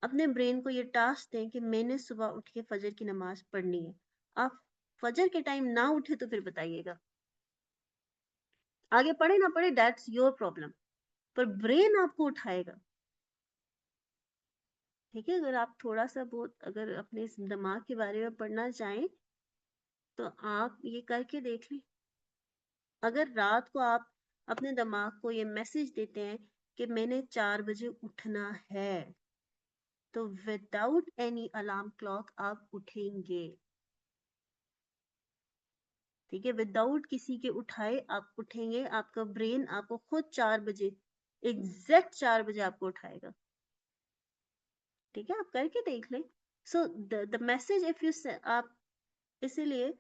अपने ब्रेन को ये टास्क दें कि मैंने सुबह उठ के फजर की नमाज पढ़नी है। आप फजर के टाइम ना उठे तो फिर बताइएगा। आगे पढ़े ना पढ़े, दैट्स योर प्रॉब्लम, पर ब्रेन आपको उठाएगा। ठीक है, अगर आप थोड़ा सा बहुत अगर अपने इस दिमाग के बारे में पढ़ना चाहें तो आप ये करके देख लें। अगर रात को आप अपने दिमाग को ये मैसेज देते हैं कि मैंने 4 बजे उठना है, तो विदाउट एनी अलार्म क्लॉक आप उठेंगे। ठीक है, विदाउट किसी के उठाए आप उठेंगे। आपका ब्रेन आपको खुद 4 बजे, एग्जैक्ट 4 बजे आपको उठाएगा। ठीक है, आप करके देख लें। So the message if you, आप इसीलिए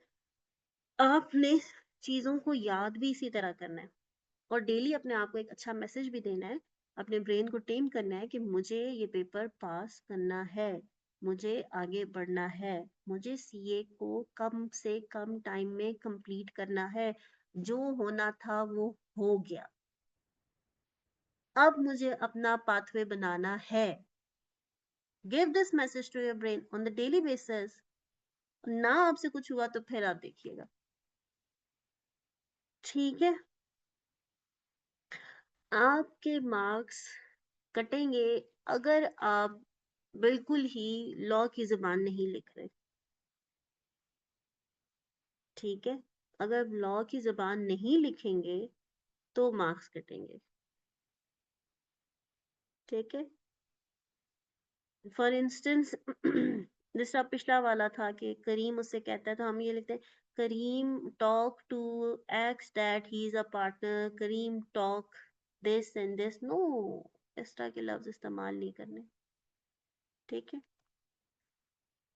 आपने चीजों को याद भी इसी तरह करना है और डेली अपने आप को एक अच्छा मैसेज भी देना है। अपने ब्रेन को टेम करना है कि मुझे ये पेपर पास करना है, मुझे आगे बढ़ना है, मुझे सीए को कम से कम टाइम में कंप्लीट करना है। जो होना था वो हो गया, अब मुझे अपना पाथवे बनाना है। Give this message to your brain on the daily basis. ना आपसे कुछ हुआ तो फिर आप देखिएगा। ठीक है, आपके मार्क्स कटेंगे अगर आप बिल्कुल ही लॉ की जुबान नहीं लिख रहे। ठीक है, अगर लॉ की जुबान नहीं लिखेंगे तो मार्क्स कटेंगे। ठीक है, फॉर इंस्टेंस जैसा पिछला वाला था कि करीम उससे कहता है तो हम ये लिखते हैं Karim talk to X that he is a partner, Karim talk this and this. No, इस तरह के लफ्ज इस्तेमाल नहीं करने। ठीक है,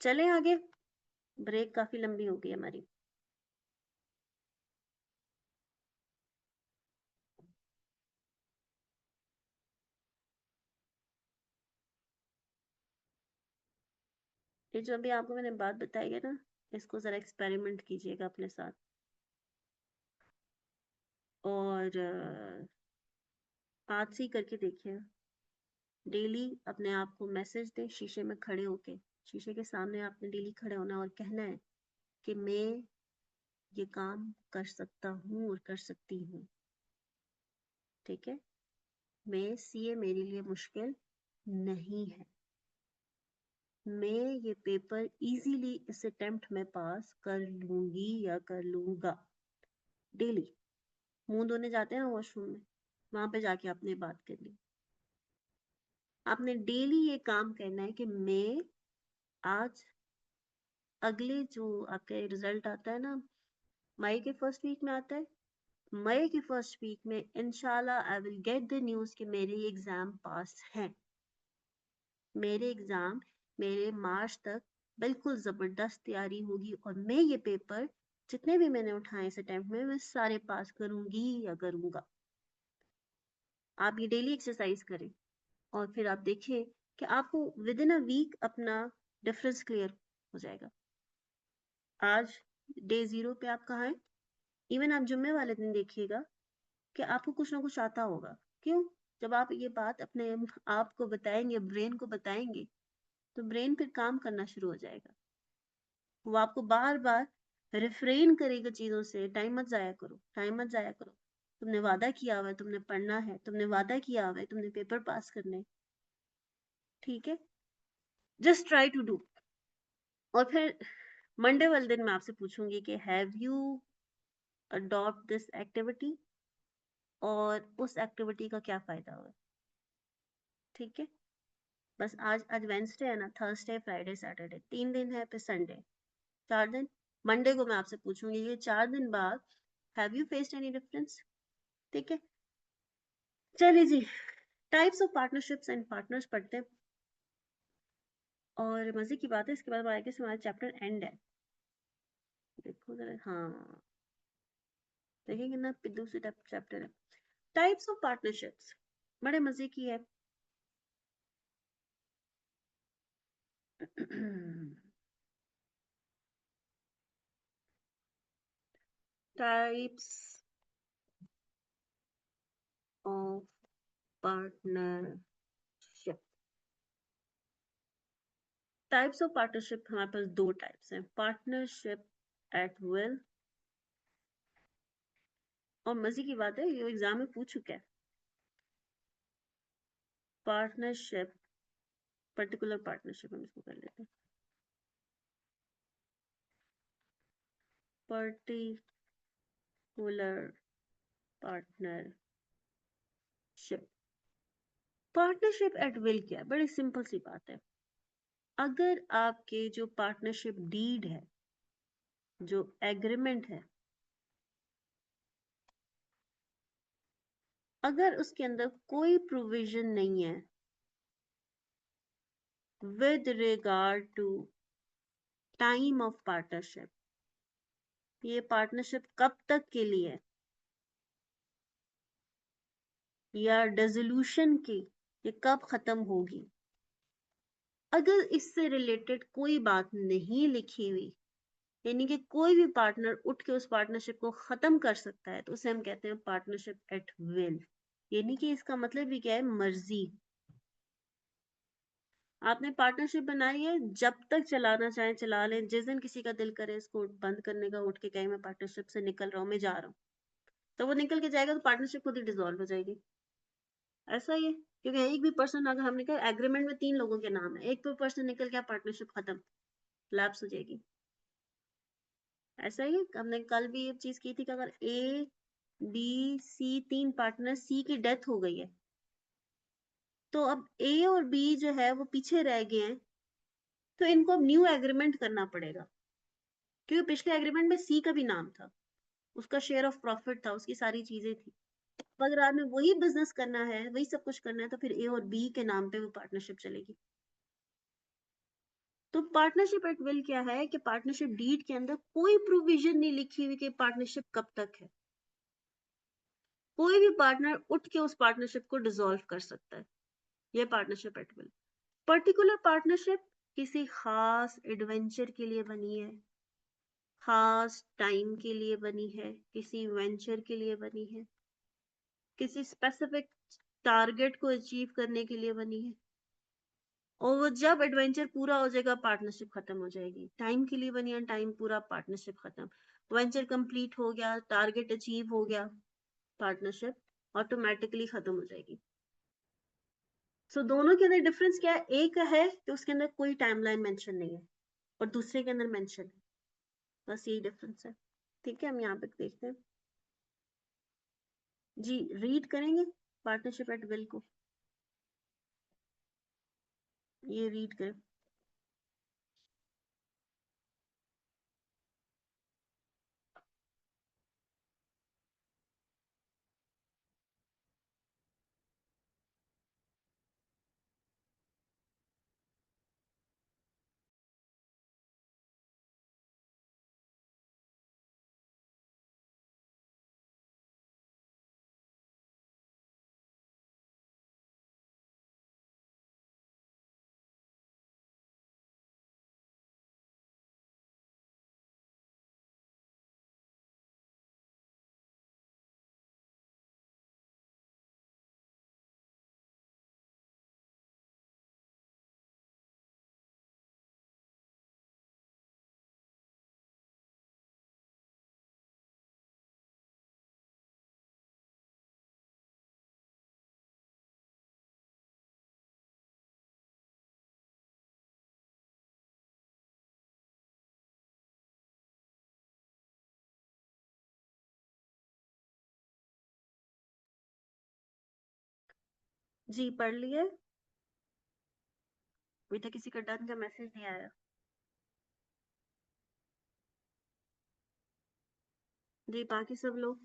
चलें आगे, ब्रेक काफी लंबी हो गई हमारी। ये जो अभी आपको मैंने बात बताई है ना, इसको जरा एक्सपेरिमेंट कीजिएगा अपने साथ और आज से ही करके देखिए। डेली अपने आप को मैसेज दें शीशे में खड़े होके। शीशे के सामने आपने डेली खड़े होना और कहना है कि मैं ये काम कर सकता हूँ और कर सकती हूँ। ठीक है, मैं सीए मेरे लिए मुश्किल नहीं है, मैं ये पेपर इजीली इस अटेम्प्ट में पास कर लूंगी या कर लूंगा। डेली मुंह धोने जाते हैं ना वॉशरूम में, वहां पे जाके आपने बात कर ली। आपने डेली ये काम करना है कि मैं आज, अगले जो आपका रिजल्ट आता है ना, मई के फर्स्ट वीक में आता है, मई के फर्स्ट वीक में इंशाल्लाह I will get the news कि मेरे एग्जाम पास हैं। मेरे एग्जाम मेरे मार्च तक बिल्कुल जबरदस्त तैयारी होगी और मैं ये पेपर जितने भी मैंने उठाए इस अटेम्प्ट में मैं सारे पास करूंगी या करूंगा। आप ये डेली एक्सरसाइज करें और फिर आप देखिए कि आपको विद इन अ वीक अपना डिफरेंस क्लियर हो जाएगा। आज डे 0 पे आप कहाँ हैं? इवन आप जुम्मे वाले दिन देखिएगा कि आपको कुछ ना कुछ आता होगा। क्यों? जब आप ये बात अपने आप को बताएंगे, ब्रेन को बताएंगे, तो ब्रेन फिर काम करना शुरू हो जाएगा। वो आपको बार बार रिफ्रेन करेगा चीजों से, टाइम मत जाया करो, टाइम मत जाया करो, तुमने वादा किया हुआ है, तुमने पढ़ना है, तुमने वादा किया हुआ है, तुमने पेपर पास करने, ठीक है, जस्ट ट्राई टू डू। और फिर मंडे वाले दिन मैं आपसे पूछूंगी कि have you adopt this activity, और उस एक्टिविटी का क्या फायदा हुआ, ठीक है। बस आज वेंसडे है ना, थर्सडे फ्राइडे सैटरडे 3 दिन है, फिर संडे 4 दिन। मंडे को मैं आपसे पूछूंगी ये 4 दिन बाद have you faced any difference, ठीक है। चलिए जी, types of partnerships and partners पढ़ते हैं। और मजे की बात है, इसके बाद आगे से हमारा चैप्टर एंड है। देखो जरा, हाँ देखिए कितना पिद्दू से चैप्टर है। टाइप्स ऑफ पार्टनरशिप्स बड़े मजे की है। Types of partnership. Types of partnership हमारे पास 2 टाइप्स हैं, पार्टनरशिप एट विल, और मजे की बात है ये एग्जाम में पूछ चुका है, पार्टनरशिप, पर्टिकुलर पार्टनरशिप हम इसको कर लेते हैं, particular partnership. Partnership at will क्या है, बड़ी सिंपल सी बात है। अगर आपके जो पार्टनरशिप डीड है, जो एग्रीमेंट है, अगर उसके अंदर कोई प्रोविजन नहीं है with regard to time of partnership, ये पार्टनरशिप कब तक के लिए है, या डिसोल्यूशन की, ये कब खत्म होगी, अगर इससे रिलेटेड कोई बात नहीं लिखी हुई, यानी कि कोई भी पार्टनर उठ के उस पार्टनरशिप को खत्म कर सकता है, तो उसे हम कहते हैं पार्टनरशिप एट विल। यानी कि इसका मतलब भी क्या है, मर्जी। आपने पार्टनरशिप बनाई है, जब तक चलाना चाहे चला लें, जिस दिन किसी का दिल करे इसको बंद करने का, उठ के कहीं मैं पार्टनरशिप से निकल रहा हूँ, मैं जा रहा हूँ, तो वो निकल के जाएगा, तो पार्टनरशिप खुद ही डिसॉल्व हो जाएगी। ऐसा ही है, क्योंकि एक भी पर्सन, अगर हमने कहा एग्रीमेंट में 3 लोगों के नाम है, एक भी पर्सन निकल गया, पार्टनरशिप खत्म, लैप्स हो जाएगी। ऐसा ही है, हमने कल भी ये चीज की थी कि अगर ए बी सी 3 पार्टनर, सी की डेथ हो गई है, तो अब ए और बी जो है वो पीछे रह गए हैं, तो इनको अब न्यू एग्रीमेंट करना पड़ेगा, क्योंकि पिछले एग्रीमेंट में सी का भी नाम था, उसका शेयर ऑफ प्रॉफिट था, उसकी सारी चीजें थी। अगर आपने वही बिजनेस करना है, वही सब कुछ करना है, तो फिर ए और बी के नाम पे वो पार्टनरशिप चलेगी। तो पार्टनरशिप एट विल क्या है कि पार्टनरशिप डीड के अंदर कोई प्रोविजन नहीं लिखी हुई कि पार्टनरशिप कब तक है, कोई भी पार्टनर उठ के उस पार्टनरशिप को डिसॉल्व कर सकता है, ये partnership at will. Particular partnership किसी खास एडवेंचर के लिए बनी है, खास टाइम के लिए बनी है, किसी वेंचर के लिए बनी है, किसी स्पेसिफिक टारगेट को अचीव करने के लिए बनी है, और वो जब एडवेंचर पूरा हो जाएगा, पार्टनरशिप खत्म हो जाएगी। टाइम के लिए बनी है, टाइम पूरा, पार्टनरशिप खत्म। वेंचर कंप्लीट हो गया, टारगेट अचीव हो गया, पार्टनरशिप ऑटोमेटिकली खत्म हो जाएगी। सो दोनों के अंदर डिफरेंस क्या है, एक है कि उसके अंदर कोई टाइमलाइन मेंशन नहीं है, और दूसरे के अंदर मेंशन है, बस यही डिफरेंस है। ठीक है, हम यहाँ पे देखते हैं जी, रीड करेंगे पार्टनरशिप एट विल को, ये रीड करें। जी पढ़ लिए। अभी तक किसी का डन का मैसेज नहीं आया। जी बाकी सब लोग,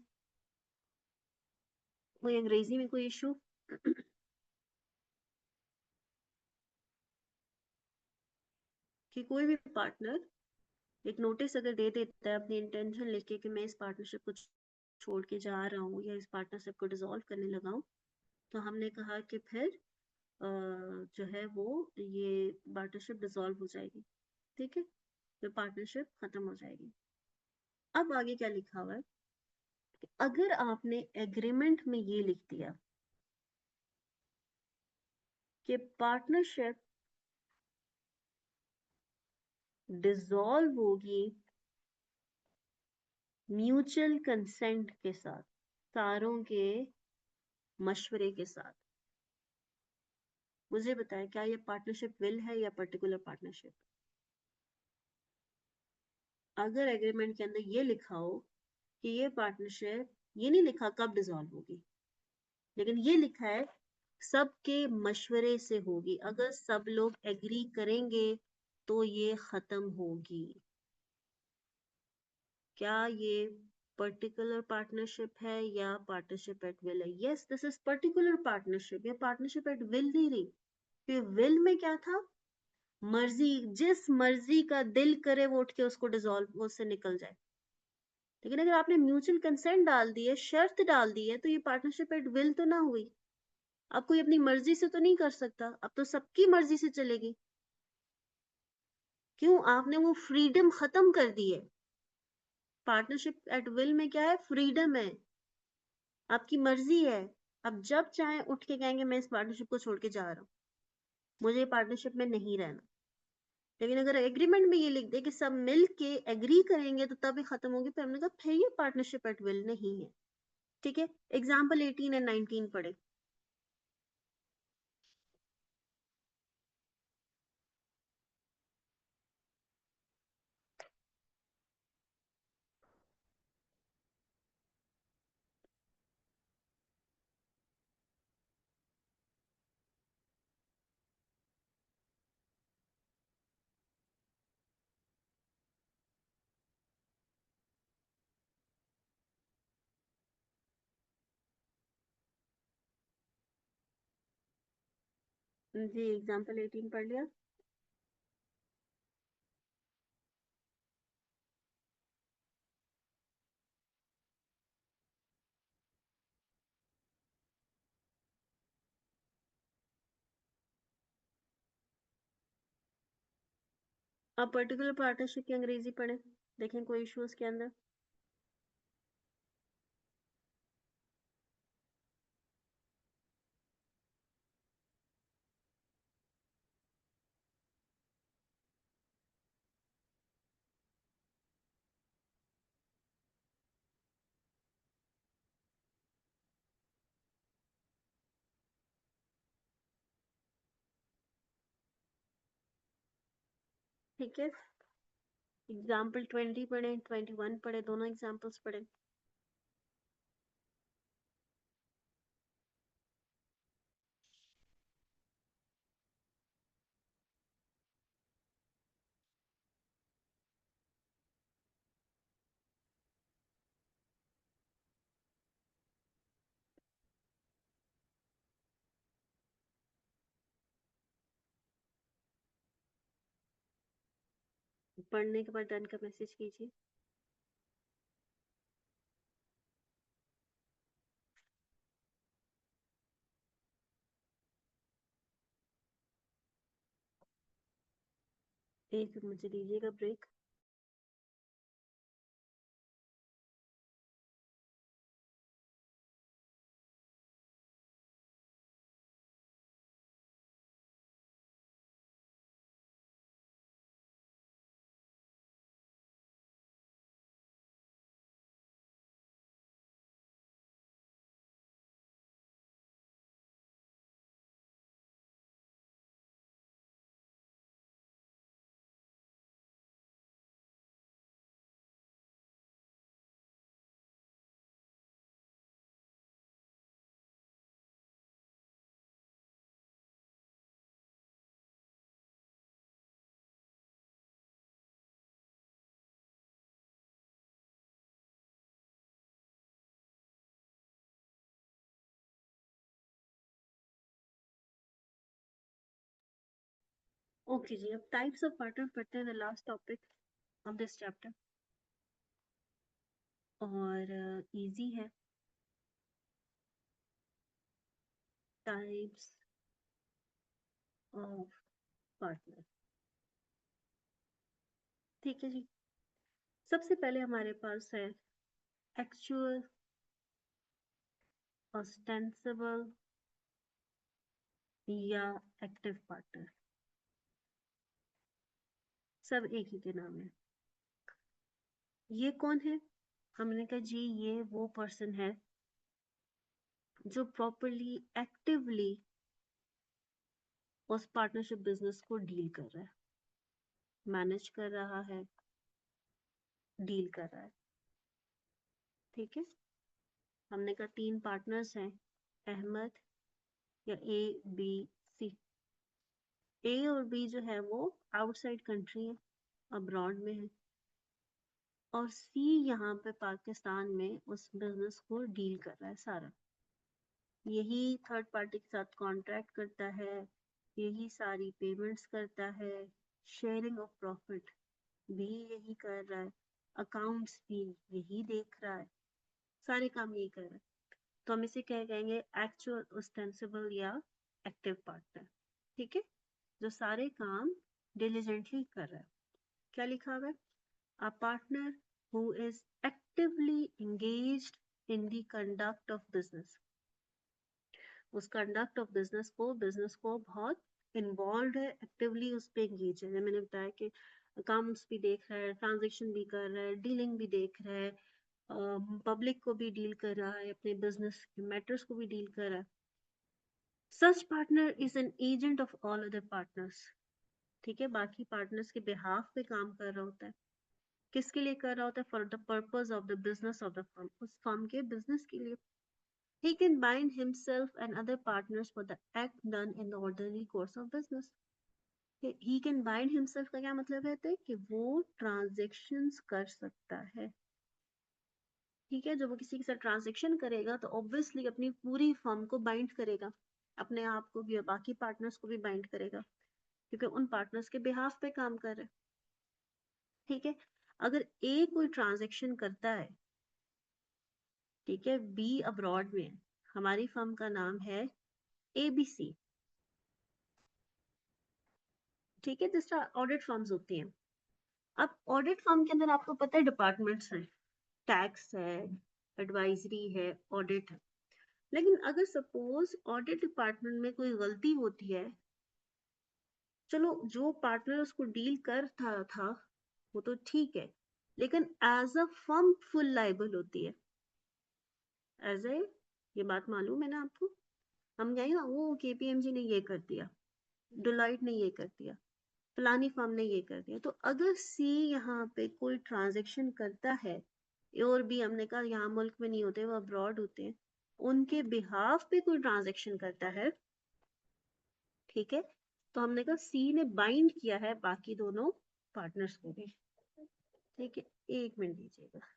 कोई अंग्रेजी में कोई इशू? कि कोई भी पार्टनर एक नोटिस अगर दे देता है अपनी इंटेंशन लेके कि मैं इस पार्टनरशिप को छोड़ के जा रहा हूँ या इस पार्टनरशिप को डिसॉल्व करने लगा हूँ, तो हमने कहा कि फिर जो है वो ये पार्टनरशिप डिसॉल्व हो जाएगी। ठीक है, तो पार्टनरशिप खत्म हो जाएगी। अब आगे क्या लिखा हुआ है कि अगर आपने एग्रीमेंट में ये लिख दिया कि पार्टनरशिप डिसॉल्व होगी म्यूचुअल कंसेंट के साथ, सारों के मशवरे के साथ, मुझे बताएं क्या ये पार्टनरशिप विल है या पर्टिकुलर पार्टनरशिप? अगर एग्रीमेंट के अंदर ये लिखा हो कि ये पार्टनरशिप, ये नहीं लिखा कब डिसॉल्व होगी, लेकिन ये लिखा है सबके मशवरे से होगी, अगर सब लोग एग्री करेंगे तो ये खत्म होगी, क्या ये पर्टिकुलर पार्टनरशिप है या पार्टनरशिप एट विल है? Yes, this is particular partnership, ये पार्टनरशिप एट विल नहीं रही। फिर विल में क्या था? मर्जी, जिस मर्जी का दिल करे वो उठ के उसको डिसॉल्व, उससे निकल जाए। लेकिन अगर आपने म्यूचुअल कंसेंट डाल दी है, शर्त डाल दी है, तो ये पार्टनरशिप एट विल तो ना हुई। अब कोई अपनी मर्जी से तो नहीं कर सकता, अब तो सबकी मर्जी से चलेगी। क्यों? आपने वो फ्रीडम खत्म कर दी है। पार्टनरशिप एट विल में क्या है? फ्रीडम है, आपकी मर्जी है। अब जब चाहे उठ के कहेंगे मैं इस पार्टनरशिप को छोड़ के जा रहा हूँ, मुझे पार्टनरशिप में नहीं रहना। लेकिन अगर एग्रीमेंट में ये लिख दे कि सब मिल के एग्री करेंगे तो तभी खत्म होगी, फिर हमने कहा फिर ये पार्टनरशिप एट विल नहीं है। ठीक है, एग्जाम्पल 18 एंड 19 पढ़े। जी एग्जाम्पल 18 पढ़ लिया। अब पर्टिकुलर पार्टनरशिप की अंग्रेजी पढ़े, देखें कोई इशू उसके अंदर। ठीक है, एग्जाम्पल 20 पढ़े, 21 पढ़े, दोनों एग्जाम्पल्स पढ़े। पढ़ने के बाद डन का मैसेज कीजिए। एक मुझे दीजिएगा ब्रेक। ओके जी, अब टाइप्स ऑफ पार्टनर पढ़ते हैं, the last topic of this chapter. और इजी है। टाइप्स ऑफ पार्टनर, ठीक है जी। सबसे पहले हमारे पास है एक्चुअल, ऑस्टेंसिबल या एक्टिव पार्टनर। सब एक ही के नाम है। ये कौन है? हमने कहा जी ये वो पर्सन है जो प्रॉपरली एक्टिवली उस पार्टनरशिप बिजनेस को डील कर रहा है, मैनेज कर रहा है, डील कर रहा है। ठीक है, हमने कहा 3 पार्टनर्स हैं, अहमद या ए बी सी। ए और बी जो है वो आउटसाइड कंट्री है, अब्रॉड में है, और सी यहाँ पे पाकिस्तान में उस बिजनेस को डील कर रहा है सारा। यही थर्ड पार्टी के साथ कॉन्ट्रैक्ट करता है, यही सारी पेमेंट्स करता है, शेयरिंग ऑफ प्रॉफिट भी यही कर रहा है, अकाउंट्स भी यही देख रहा है, सारे काम यही कर रहा है। तो हम इसे क्या कहेंगे? एक्चुअल, ऑस्टेंसिबल या एक्टिव पार्टनर। ठीक है, जो सारे काम डिलीजेंटली कर रहा है। क्या लिखा हुआ है? A partner who is actively engaged in the conduct of business। उस कंडक्ट ऑफ बिजनेस को बहुत इन्वॉल्व है, एक्टिवली उस पर एंगेज है। मैंने बताया कि अकाउंट्स भी देख रहा है, ट्रांजेक्शन भी कर रहा है, डीलिंग भी देख रहा है, पब्लिक को भी डील कर रहा है, अपने बिजनेस के मैटर्स को भी डील कर रहा है। Such partner is an agent of all other partners. ठीक है, बाकी पार्टनर्स के बिहाफ पे काम कर रहा होता है। किसके लिए कर रहा होता है? For the purpose of the business of the firm, उस फर्म के बिजनेस के लिए। He can bind himself and other partners for the act done in the ordinary course of business। He can bind himself का क्या मतलब है कि वो ट्रांजेक्शन्स कर सकता है। ठीक है, जब वो किसी के साथ ट्रांजेक्शन करेगा तो ऑब्वियसली अपनी पूरी फर्म को बाइंड करेगा, अपने आप को भी और बाकी पार्टनर्स को भी बाइंड करेगा, क्योंकि उन पार्टनर्स के बिहाफ पे काम कर रहे हैं। ठीक है, अगर ए कोई ट्रांजेक्शन करता है, ठीक है, बी अब्रॉड में, हमारी फर्म का नाम है एबीसी। ठीक है, जिस तरह ऑडिट फर्म्स होती हैं। अब ऑडिट फर्म के अंदर आपको पता है डिपार्टमेंट्स हैं, टैक्स है, एडवाइजरी है, ऑडिट है। लेकिन अगर सपोज ऑडिट डिपार्टमेंट में कोई गलती होती है, चलो जो पार्टनर उसको डील कर था वो तो ठीक है, लेकिन as a firm full liable होती है। एज ए, ये बात मालूम है ना आपको? हम कहेंगे ना वो केपीएमजी ने ये कर दिया, डिलॉइट ने ये कर दिया, फलानी फर्म ने ये कर दिया। तो अगर सी यहाँ पे कोई ट्रांजेक्शन करता है, और भी हमने कहा यहाँ मुल्क में नहीं होते, वो अब्रॉड होते हैं, उनके बिहाफ पे कोई ट्रांजेक्शन करता है, ठीक है, तो हमने कहा सी ने बाइंड किया है बाकी दोनों पार्टनर्स को भी। ठीक है, 1 मिनट दीजिएगा।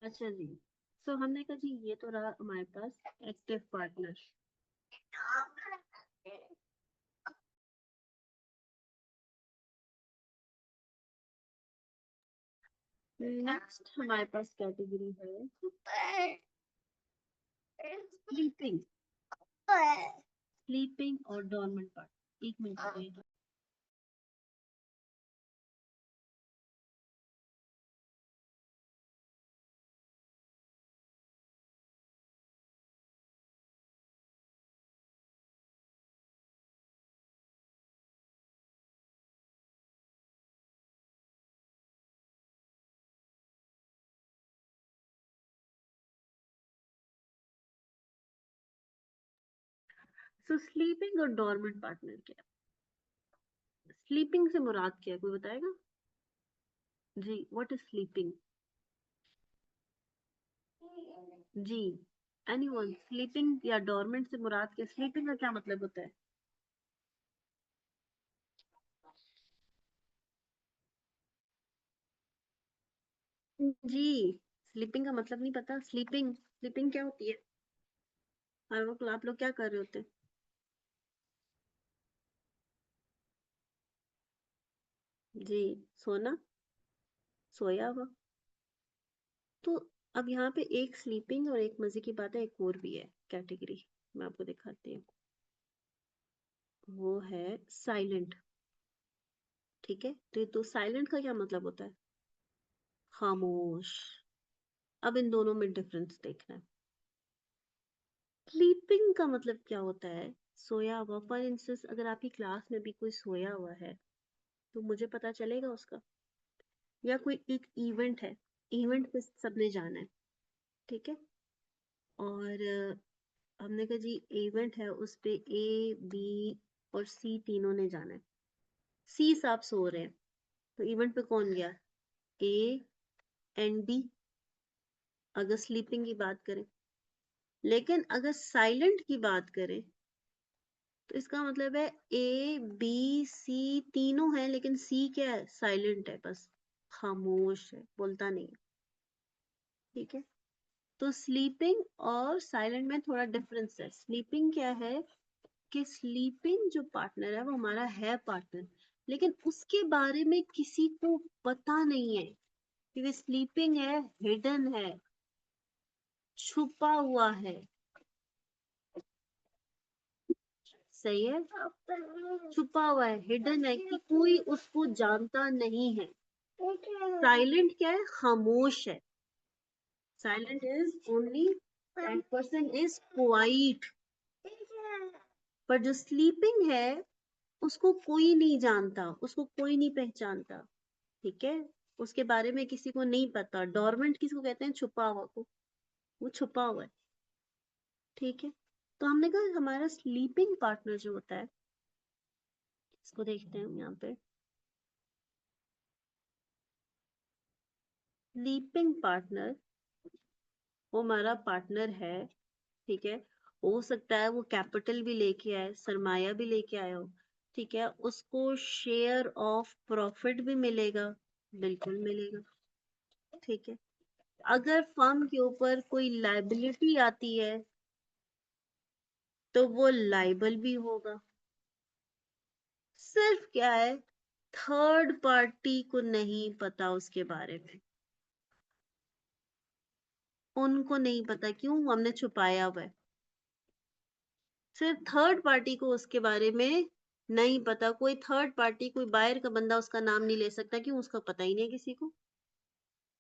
अच्छा जी, सो हमने कहा जी ये तो रहा हमारे पास एक्टिव पार्टनर। नेक्स्ट हमारे पास कैटेगरी है स्लीपिंग, स्लीपिंग और डॉर्मेंट पार्ट। एक मिनट रुकिए। सो स्लीपिंग और डॉर्मेंट पार्टनर क्या है? स्लीपिंग से मुराद क्या है, कोई बताएगा? जी, व्हाट इज स्लीपिंग? जी, एनीवन? स्लीपिंग या डॉर्मेंट से मुराद क्या? स्लीपिंग का क्या मतलब होता है? जी, स्लीपिंग का मतलब नहीं पता? स्लीपिंग, स्लीपिंग क्या होती है? आप लोग क्या कर रहे होते हैं? जी, सोना, सोया हुआ। तो अब यहाँ पे एक स्लीपिंग और एक मजे की बात है, एक और भी है कैटेगरी, मैं आपको दिखाती हूँ। वो है साइलेंट। ठीक है, तो साइलेंट का क्या मतलब होता है? खामोश। अब इन दोनों में डिफरेंस देखना है। स्लीपिंग का मतलब क्या होता है? सोया हुआ। फॉर इंस्टेंस, अगर आपकी क्लास में भी कोई सोया हुआ है तो मुझे पता चलेगा उसका। या कोई एक इवेंट है, इवेंट पे सबने जाना है, ठीक है, और हमने कहा जी इवेंट है, उस पे ए बी और सी तीनों ने जाना है। सी साहब सो रहे हैं, तो इवेंट पे कौन गया? ए एंड बी, अगर स्लीपिंग की बात करें। लेकिन अगर साइलेंट की बात करें तो इसका मतलब है ए बी सी तीनों हैं, लेकिन सी क्या है? साइलेंट है, बस खामोश है, बोलता नहीं है। ठीक है, तो स्लीपिंग और साइलेंट में थोड़ा डिफरेंस है। स्लीपिंग क्या है कि स्लीपिंग जो पार्टनर है वो हमारा है पार्टनर, लेकिन उसके बारे में किसी को पता नहीं है, क्योंकि स्लीपिंग है, हिडन है, छुपा हुआ है। सही है, छुपा हुआ है, हिडन है, कि कोई उसको जानता नहीं है। साइलेंट क्या है? खामोश है। Silent is only that person is quite. पर जो स्लीपिंग है उसको कोई नहीं जानता, उसको कोई नहीं पहचानता। ठीक है, उसके बारे में किसी को नहीं पता। डोरमेंट किसको कहते हैं? छुपा हुआ को, वो छुपा हुआ है। ठीक है, तो हमने कहा हमारा स्लीपिंग पार्टनर जो होता है, इसको देखते हैं हम यहाँ पे। स्लीपिंग पार्टनर वो हमारा पार्टनर है। ठीक है, हो सकता है वो कैपिटल भी लेके आए, सरमाया भी लेके आया हो। ठीक है, उसको शेयर ऑफ प्रॉफिट भी मिलेगा, बिल्कुल मिलेगा। ठीक है, अगर फर्म के ऊपर कोई लाइबिलिटी आती है तो वो लाइबल भी होगा। सिर्फ क्या है, थर्ड पार्टी को नहीं पता उसके बारे में, उनको नहीं पता। क्यों? हमने छुपाया हुआ है। सिर्फ थर्ड पार्टी को उसके बारे में नहीं पता। कोई थर्ड पार्टी, कोई बाहर का बंदा उसका नाम नहीं ले सकता। क्यों? उसका पता ही नहीं किसी को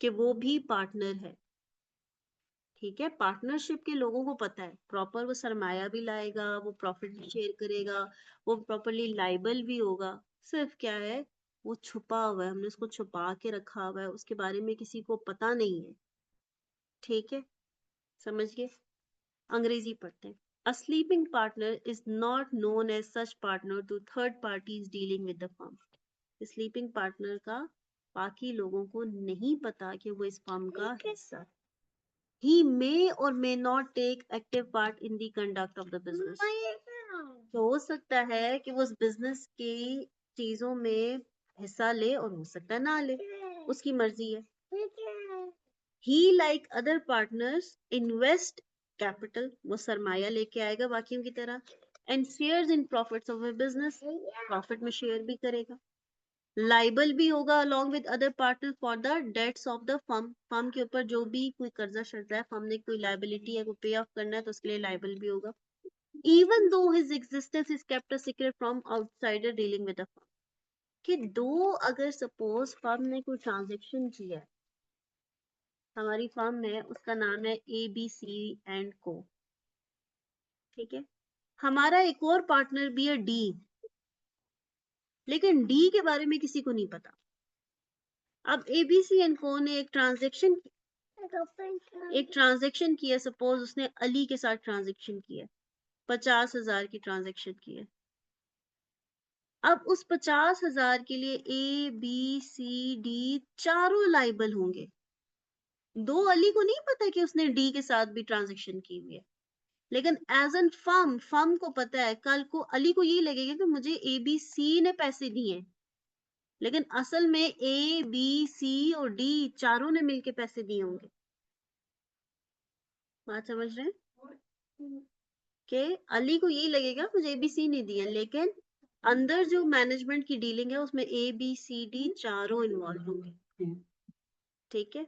कि वो भी पार्टनर है। ठीक है, पार्टनरशिप के लोगों को पता है प्रॉपर, वो सरमाया भी लाएगा, वो प्रॉफिट भी शेयर करेगा, वो प्रॉपरली लाइबल भी होगा। सिर्फ क्या है, वो छुपा हुआ है, हमने उसको छुपा के रखा हुआ है, उसके बारे में किसी को पता नहीं है। ठीक है, समझ गए? अंग्रेजी पढ़ते हैं। A sleeping partner is not known as such partner to third parties dealing with the firm. Sleeping partner का बाकी लोगों को नहीं पता कि वो इस फर्म का हिस्सा। He may or may not take active part in the conduct of the business. तो हो सकता है कि वो उस बिजनेस की चीजों में हिस्सा ले और हो सकता है ना ले, उसकी मर्जी है। He like other partners invest capital, वो सरमाया लेके आएगा बाकियों की तरह, and shares in profits of a business, profit में शेयर भी करेगा। लाइबल भी होगा along with other partner for the debts of the firm, firm के ऊपर जो भी कोई कर्जा शर्जा है, फर्म ने कोई लाइबिलिटी है, कोई पे ऑफ करना है तो उसके लिए लाइबल भी होगा। Even though his existence is kept a secret from outsider dealing with the firm, कि दो अगर सपोज फर्म ने कोई ट्रांजेक्शन किया है, हमारी फर्म में उसका नाम है ABC&Co, ठीक है, हमारा एक और पार्टनर भी है डी, लेकिन डी के बारे में किसी को नहीं पता। अब ABC&Co ने एक ट्रांजेक्शन किया, सपोज उसने अली के साथ ट्रांजेक्शन किया, 50,000 की ट्रांजेक्शन की है। अब उस 50,000 के लिए ABCD चारों लाइबल होंगे। दो अली को नहीं पता कि उसने डी के साथ भी ट्रांजेक्शन की हुई है, लेकिन एज एन फर्म, फर्म को पता है, कल को अली को यही लगेगा कि मुझे ABC ने पैसे दिए, लेकिन असल में ABC और डी चारों ने मिलके पैसे दिए होंगे। बात समझ रहे हैं कि अली को यही लगेगा मुझे ABC नहीं दिया, लेकिन अंदर जो मैनेजमेंट की डीलिंग है उसमें ABCD चारों इन्वॉल्व होंगे, ठीक है।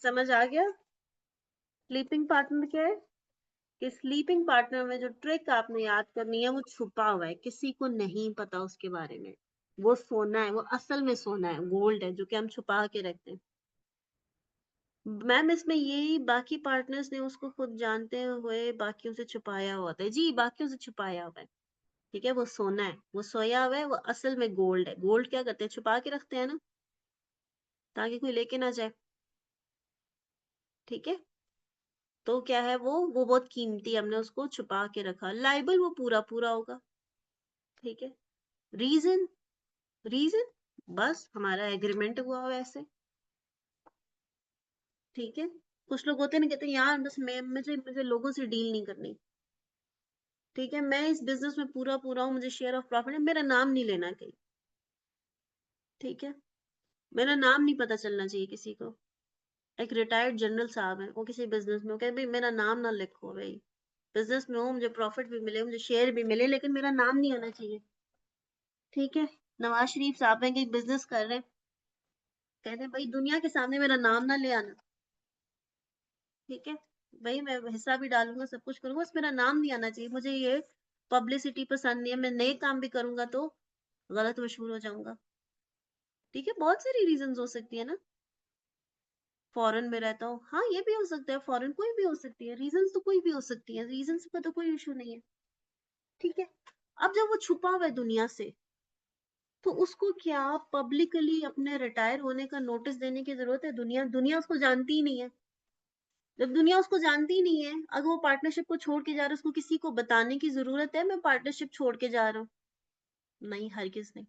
समझ आ गया स्लीपिंग पार्टनर क्या है? कि स्लीपिंग पार्टनर में जो ट्रिक आपने याद करनी है वो छुपा हुआ है, किसी को नहीं पता उसके बारे में। वो सोना है, वो असल में सोना है, गोल्ड है, जो कि हम छुपा के रखते हैं। मैम इसमें यही बाकी पार्टनर्स ने उसको खुद जानते हुए बाकियों से छुपाया हुआ था जी, बाकियों से छुपाया हुआ है, ठीक है। वो सोना है, वो सोया हुआ है, वो असल में गोल्ड है। गोल्ड क्या करते हैं, छुपा के रखते हैं ना, ताकि कोई लेके ना जाए, ठीक है। तो क्या है वो बहुत कीमती, हमने उसको छुपा के रखा। लाइबल वो पूरा पूरा होगा, ठीक है। रीजन, रीजन बस हमारा एग्रीमेंट हुआ हुआ ऐसे, ठीक है। कुछ लोग होते हैं ना, कहते हैं यार बस मैं मुझे लोगों से डील नहीं करनी, ठीक है, मैं इस बिजनेस में पूरा पूरा हूँ, मुझे शेयर ऑफ प्रॉफिट है, मेरा नाम नहीं लेना कहीं, ठीक है। मेरा नाम नहीं पता चलना चाहिए किसी को। एक रिटायर्ड जनरल साहब है, वो किसी बिजनेस में, वो कहते भाई मेरा नाम ना लिखो, भाई बिजनेस में हो, मुझे प्रॉफिट भी मिले, मुझे शेयर भी मिले, लेकिन मेरा नाम नहीं होना चाहिए, ठीक है। नवाज शरीफ साहब है कि बिजनेस कर रहे हैं, कहते हैं भाई दुनिया के सामने मेरा नाम ना ले आना, ठीक है। भाई मैं हिस्सा भी डालूंगा, सब कुछ करूंगा, बस मेरा नाम नहीं आना चाहिए, मुझे ये पब्लिसिटी पसंद नहीं है, मैं नए काम भी करूंगा तो गलत मशहूर हो जाऊंगा, ठीक है। बहुत सारी रीजन हो सकती है ना। फॉरेन में रहता हूँ, हाँ ये भी हो सकता है, फॉरेन कोई भी हो सकती है, रीजन तो कोई भी हो सकती है, रीजन का तो कोई इशू नहीं है, ठीक है। अब जब वो छुपा हुआ है दुनिया से, तो उसको क्या पब्लिकली अपने रिटायर होने का नोटिस देने की जरूरत है? दुनिया दुनिया उसको जानती ही नहीं है। जब दुनिया उसको जानती ही नहीं है, अगर वो पार्टनरशिप को छोड़ के जा रहा है, उसको किसी को बताने की जरूरत है मैं पार्टनरशिप छोड़ के जा रहा हूँ? नहीं, हरगिज नहीं।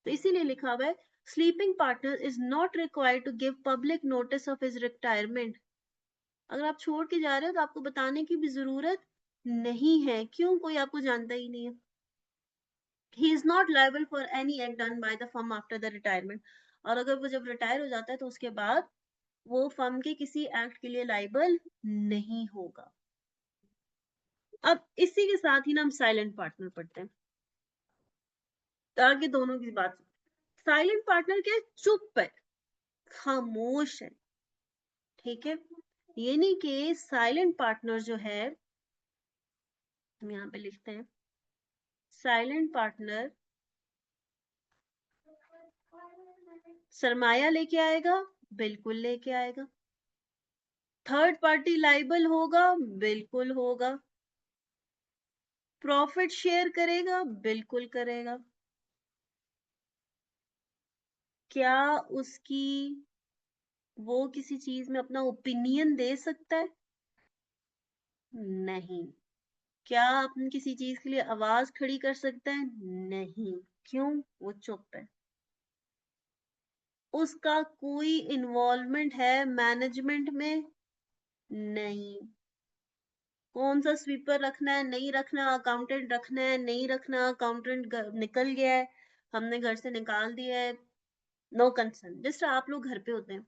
तो इसीलिए लिखा हुआ है sleeping partner is not required to give public notice of his retirement. अगर आप छोड़ के जा रहे हो तो आपको बताने की भी जरूरत नहीं है, क्यों? कोई आपको जानता ही नहीं है। ही is not liable for any act done by the firm after the retirement. और अगर वो जब रिटायर हो जाता है तो उसके बाद वो फर्म के किसी एक्ट के लिए लाइबल नहीं होगा। अब इसी के साथ ही ना हम साइलेंट पार्टनर पढ़ते हैं, ताकि दोनों की बात। साइलेंट पार्टनर क्या है? चुप है, खामोश है, ठीक है। ये नहीं कि साइलेंट पार्टनर जो है, हम यहाँ पे लिखते हैं साइलेंट पार्टनर सरमाया लेके आएगा, बिल्कुल लेके आएगा। थर्ड पार्टी लाइबल होगा, बिल्कुल होगा। प्रॉफिट शेयर करेगा, बिल्कुल करेगा। क्या उसकी वो किसी चीज में अपना ओपिनियन दे सकता है? नहीं। क्या अपन किसी चीज के लिए आवाज खड़ी कर सकते हैं? नहीं। क्यों? वो चुप है। उसका कोई इन्वॉल्वमेंट है मैनेजमेंट में? नहीं। कौन सा स्वीपर रखना है, नहीं रखना, अकाउंटेंट रखना है, नहीं रखना, अकाउंटेंट निकल गया है, हमने घर से निकाल दिया है, नो कंसर्न। जिस तरह आप लोग घर पे होते हैं,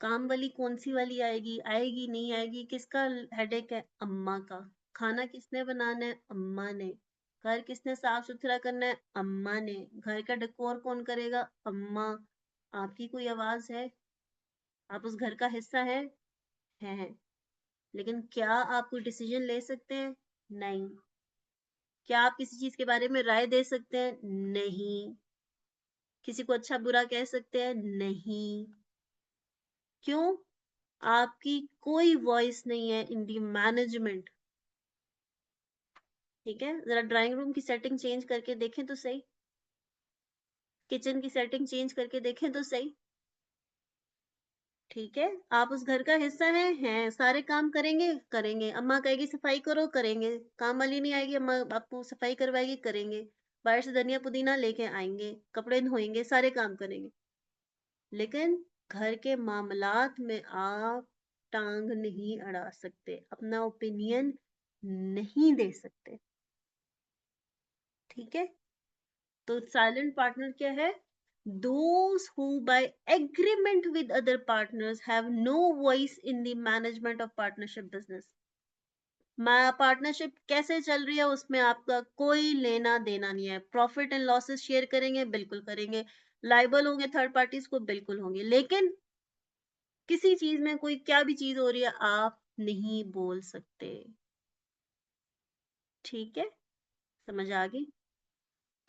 काम वाली कौन सी वाली आएगी, आएगी नहीं आएगी, किसका हेडेक है? अम्मा का। खाना किसने बनाना है? अम्मा ने। घर किसने साफ सुथरा करना है? अम्मा ने। घर का डेकोर कौन करेगा? अम्मा। आपकी कोई आवाज है? आप उस घर का हिस्सा है। लेकिन क्या आप कोई डिसीजन ले सकते हैं? नहीं। क्या आप किसी चीज के बारे में राय दे सकते हैं? नहीं। किसी को अच्छा बुरा कह सकते हैं? नहीं। क्यों? आपकी कोई वॉइस नहीं है इन दी मैनेजमेंट। ठीक है, जरा ड्राइंग रूम की सेटिंग चेंज करके देखें तो सही, किचन की सेटिंग चेंज करके देखें तो सही। ठीक है, आप उस घर का हिस्सा हैं, सारे काम करेंगे, करेंगे। अम्मा कहेगी सफाई करो, करेंगे। काम वाली नहीं आएगी, अम्मा आपको सफाई करवाएगी, करेंगे। बाहर से धनिया पुदीना लेके आएंगे, कपड़े धोएंगे, सारे काम करेंगे। लेकिन घर के मामलात में आप टांग नहीं अड़ा सकते, अपना ओपिनियन नहीं दे सकते। ठीक है, तो साइलेंट पार्टनर क्या है? Those who by agreement with other partners have no voice in the management of partnership business. Partnership कैसे चल रही है उसमें आपका कोई लेना देना नहीं है। प्रॉफिट एंड लॉसेस शेयर करेंगे, बिल्कुल करेंगे। लाइबल होंगे थर्ड पार्टीज को, बिल्कुल होंगे। लेकिन किसी चीज में कोई क्या भी चीज हो रही है, आप नहीं बोल सकते। ठीक है, समझ आ गई?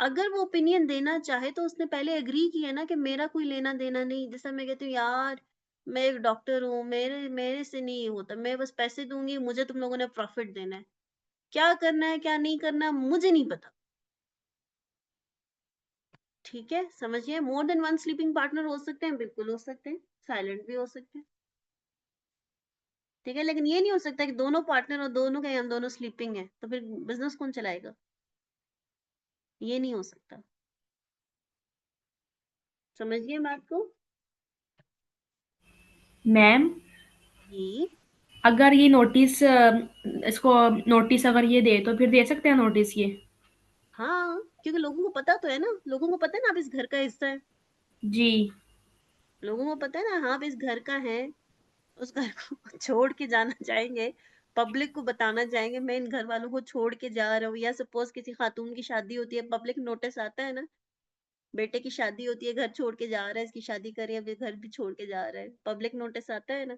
अगर वो ओपिनियन देना चाहे तो उसने पहले एग्री किया ना कि मेरा कोई लेना देना नहीं। जैसा मैं कहती हूँ, यार मैं एक डॉक्टर हूँ, मेरे मेरे से नहीं होता, मैं बस पैसे दूंगी, मुझे तुम लोगों ने प्रॉफिट देना है। क्या करना है क्या नहीं करना मुझे नहीं पता। ठीक है, समझिए। More than one sleeping partner हो सकते हैं, बिल्कुल हो सकते हैं। साइलेंट भी हो सकते हैं। ठीक है, लेकिन ये नहीं हो सकता कि दोनों पार्टनर और दोनों के हम दोनों स्लीपिंग है, तो फिर बिजनेस कौन चलाएगा? ये नहीं हो सकता। समझिए बात को।
मैम,
जी।
अगर ये नोटिस इसको नोटिस अगर ये दे तो फिर दे सकते हैं नोटिस ये?
हाँ, क्योंकि लोगों को पता तो है ना, लोगों को पता है ना आप इस घर का हिस्सा है।
जी।
लोगों को पता है ना, हाँ आप इस घर का है। उस घर को छोड़ के जाना चाहेंगे, पब्लिक को बताना चाहेंगे मैं इन घर वालों को छोड़ के जा रहा हूँ। या सपोज किसी खातून की शादी होती है, पब्लिक नोटिस आता है ना। बेटे की शादी होती है, घर छोड़ के जा रहा है, इसकी शादी करी, अब ये घर भी छोड़ के जा रहा है, पब्लिक नोटिस आता है ना।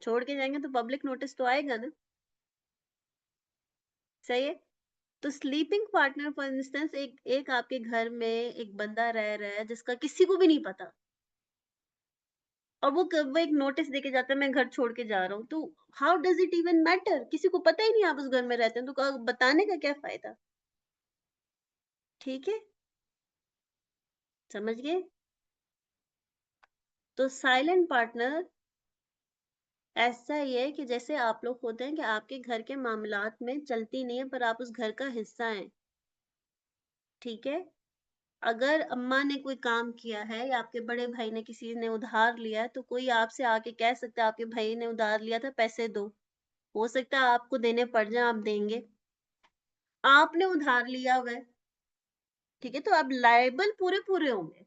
छोड़ के जाएंगे तो पब्लिक नोटिस तो आएगा ना। सही है। तो स्लीपिंग पार्टनर फॉर इंस्टेंस, एक एक आपके घर में एक बंदा रह रहा है जिसका किसी को भी नहीं पता, और वो एक नोटिस देके जाता है मैं घर छोड़ के जा रहा हूँ, तो how does it even matter? किसी को पता ही नहीं आप उस घर में रहते हैं, तो बताने का क्या फायदा? ठीक है, समझ गए? तो साइलेंट पार्टनर ऐसा ही है कि जैसे आप लोग होते हैं कि आपके घर के मामलात में चलती नहीं है, पर आप उस घर का हिस्सा हैं। ठीक है, अगर अम्मा ने कोई काम किया है या आपके बड़े भाई ने किसी ने उधार लिया है, तो कोई आपसे आके कह सकता है आपके भाई ने उधार लिया था, पैसे दो। हो सकता है आपको देने पड़ जाए, आप देंगे। आपने उधार लिया हुआ है, ठीक है, तो आप लायबल पूरे पूरे होंगे।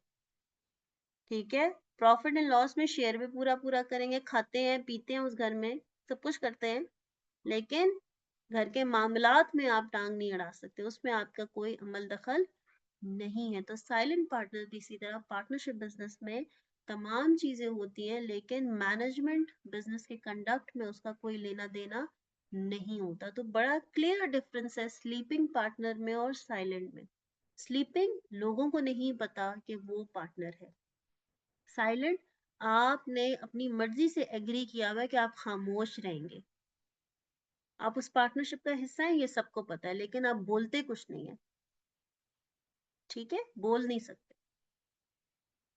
ठीक है, प्रॉफिट एंड लॉस में शेयर भी पूरा पूरा करेंगे, खाते हैं पीते हैं उस घर में, सब कुछ करते हैं। लेकिन घर के मामलात में आप टांग नहीं अड़ा सकते, उसमें आपका कोई अमल दखल नहीं है। तो साइलेंट पार्टनर भी इसी तरह पार्टनरशिप बिजनेस में तमाम चीजें होती हैं, लेकिन मैनेजमेंट बिजनेस के कंडक्ट में उसका कोई लेना देना नहीं होता। तो बड़ा क्लियर डिफरेंस है स्लीपिंग पार्टनर में और साइलेंट में। स्लीपिंग लोगों को नहीं पता कि वो पार्टनर है। साइलेंट, आपने अपनी मर्जी से एग्री किया हुआ है कि आप खामोश रहेंगे। आप उस पार्टनरशिप का हिस्सा है, ये सबको पता है, लेकिन आप बोलते कुछ नहीं है। ठीक है, बोल नहीं सकते।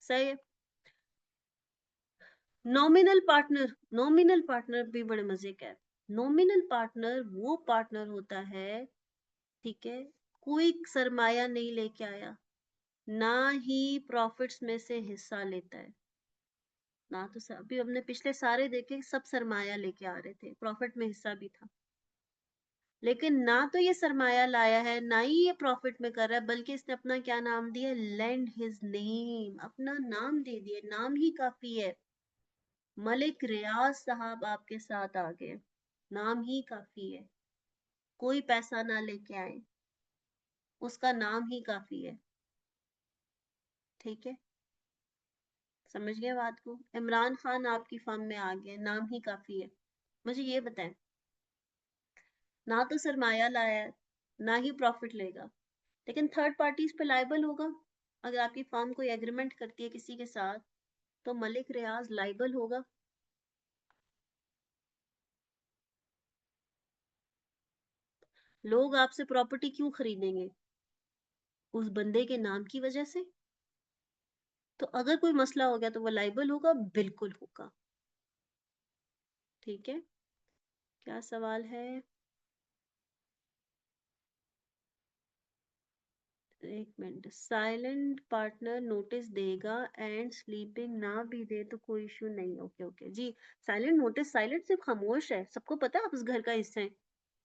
सही है। नॉमिनल पार्टनर भी बड़े मजे का है। नॉमिनल पार्टनर वो पार्टनर होता है, ठीक है, कोई सरमाया नहीं लेके आया, ना ही प्रॉफिट्स में से हिस्सा लेता है। ना तो अभी हमने पिछले सारे देखे, सब सरमाया लेके आ रहे थे, प्रॉफिट में हिस्सा भी था, लेकिन ना तो ये सरमाया लाया है, ना ही ये प्रॉफिट में कर रहा है, बल्कि इसने अपना क्या नाम दिया, लेंड हिज नेम, अपना नाम दे दिया, नाम ही काफी है। मलिक रियाज साहब आपके साथ आ गए, नाम ही काफी है, कोई पैसा ना लेके आए, उसका नाम ही काफी है। ठीक है, समझ गए बात को। इमरान खान आपकी फर्म में आ गए, नाम ही काफी है। मुझे ये बताएं, ना तो सरमाया लाया है, ना ही प्रॉफिट लेगा, लेकिन थर्ड पार्टीज पे लाइबल होगा। अगर आपकी फर्म कोई एग्रीमेंट करती है किसी के साथ, तो मलिक रियाज लाइबल होगा। लोग आपसे प्रॉपर्टी क्यों खरीदेंगे? उस बंदे के नाम की वजह से। तो अगर कोई मसला हो गया तो वो लाइबल होगा, बिल्कुल होगा। ठीक है, क्या सवाल है? एक मिनट, साइलेंट पार्टनर नोटिस देगा एंड स्लीपिंग ना भी दे तो कोई इशू नहीं। ओके ओके जी। साइलेंट नोटिस, साइलेंट सिर्फ खामोश है, सबको पता है आप इस घर का हिस्सा है,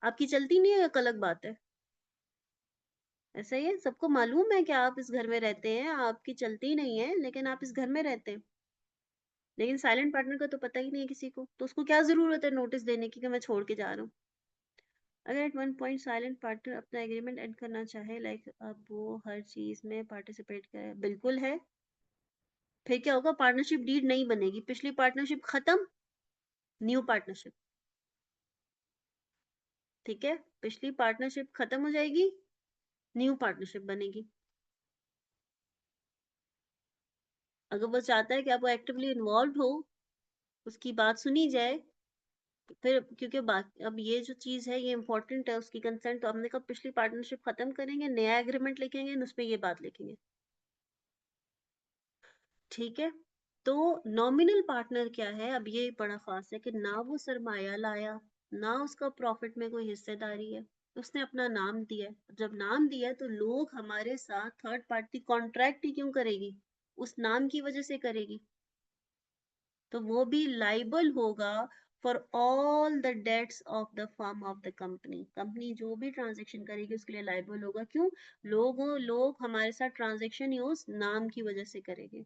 आपकी चलती नहीं है, एक अलग बात है। ऐसा ही है, सबको मालूम है कि आप इस घर में रहते हैं, आपकी चलती नहीं है, लेकिन आप इस घर में रहते हैं। लेकिन साइलेंट पार्टनर का तो पता ही नहीं है किसी को, तो उसको क्या जरूरत है नोटिस देने की कि मैं छोड़ के जा रहा हूँ। अगर at one point silent partner अपना एग्रीमेंट एंड करना चाहे, लाइक अब वो हर चीज में पार्टिसिपेट करे, बिल्कुल है। फिर क्या होगा, पार्टनरशिप डीड नहीं बनेगी, पिछली पार्टनरशिप खत्म, न्यू पार्टनरशिप। ठीक है, पिछली पार्टनरशिप खत्म हो जाएगी, न्यू पार्टनरशिप बनेगी। अगर वो चाहता है कि आप वो एक्टिवली इन्वॉल्व हो, उसकी बात सुनी जाए, फिर क्योंकि अब ये जो चीज है ये इंपॉर्टेंट है, उसकी कंसेंट, तो हमने कहा पिछली पार्टनरशिप खत्म करेंगे, नया एग्रीमेंट लिखेंगे, उसमें ये बात लिखेंगे। ठीक है, तो नॉमिनल पार्टनर क्या है, अब ये बड़ा खास है कि ना वो सरमाया लाया, ना उसका प्रॉफिट में कोई हिस्सेदारी है, उसने अपना नाम दिया है। जब नाम दिया है, तो लोग हमारे साथ थर्ड पार्टी कॉन्ट्रैक्ट ही क्यों करेगी, उस नाम की वजह से करेगी। तो वो भी लाइबल होगा for all the debts of the firm of the company. Company जो भी ट्रांजेक्शन करेगी उसके लिए लाइबल होगा। क्यों? लोग हमारे साथ ट्रांजेक्शन ही उस नाम की वजह से करेंगे।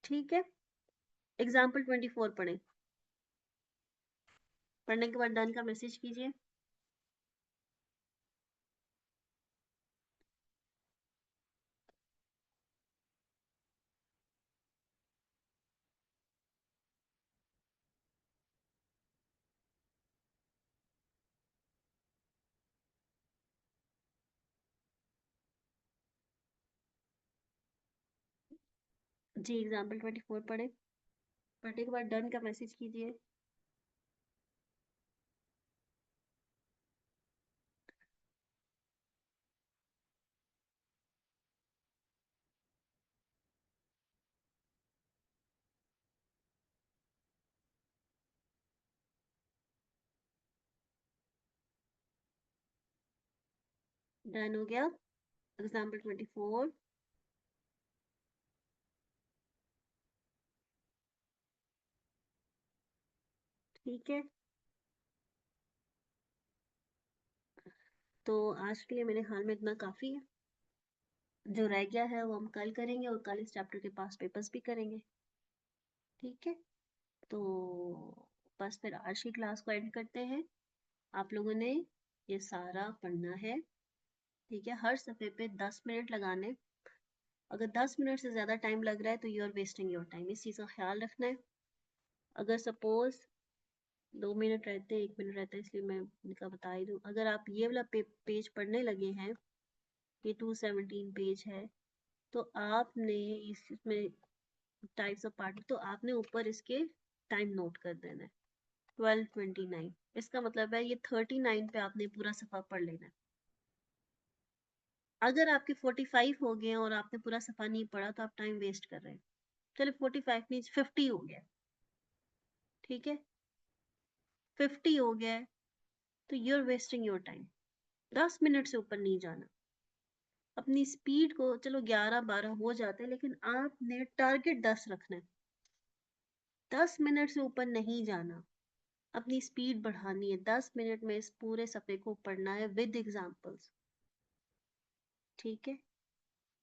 ठीक है, एग्जाम्पल 24 पढ़े, पढ़ने के बाद डन का मैसेज कीजिए। जी, एग्जाम्पल 24 पढ़े, पढ़ने के बाद डन का मैसेज कीजिए। डन हो गया, एग्जाम्पल 24। ठीक है, तो आज के लिए मेरे ख्याल में इतना काफी है। जो रह गया है वो हम कल करेंगे, और कल इस चैप्टर के पास पेपर्स भी करेंगे। ठीक है, तो बस फिर आज की क्लास को एंड करते हैं। आप लोगों ने ये सारा पढ़ना है। ठीक है, हर सफ़े पे 10 मिनट लगाने। अगर 10 मिनट से ज़्यादा टाइम लग रहा है तो you are wasting your time, इस चीज़ का ख्याल रखना है। अगर सपोज 2 मिनट रहते, 1 मिनट रहता है, इसलिए मैं इनका बता ही दूँ। अगर आप ये वाला पेज पढ़ने लगे हैं, ये 217 पेज है, तो आपने इसमें टाइप्स ऑफ पार्ट, तो आपने ऊपर इसके टाइम नोट कर देना है। 12:29। इसका मतलब है ये 39 पे आपने पूरा सफा पढ़ लेना है। अगर आपके 45 हो गए हैं और आपने पूरा सफा नहीं पढ़ा तो आप टाइम वेस्ट कर रहे हैं। चलो 45 नहीं 50 हो गया, ठीक है, 50 हो गया है तो you are wasting your time. 10 minute से ऊपर नहीं जाना। अपनी स्पीड को, चलो 11-12 हो जाते हैं, लेकिन आपने टारगेट 10 रखना है। 10 मिनट से ऊपर नहीं जाना। अपनी स्पीड बढ़ानी है। 10 मिनट में इस पूरे सफ़े को पढ़ना है विद एग्जाम्पल्स, ठीक है।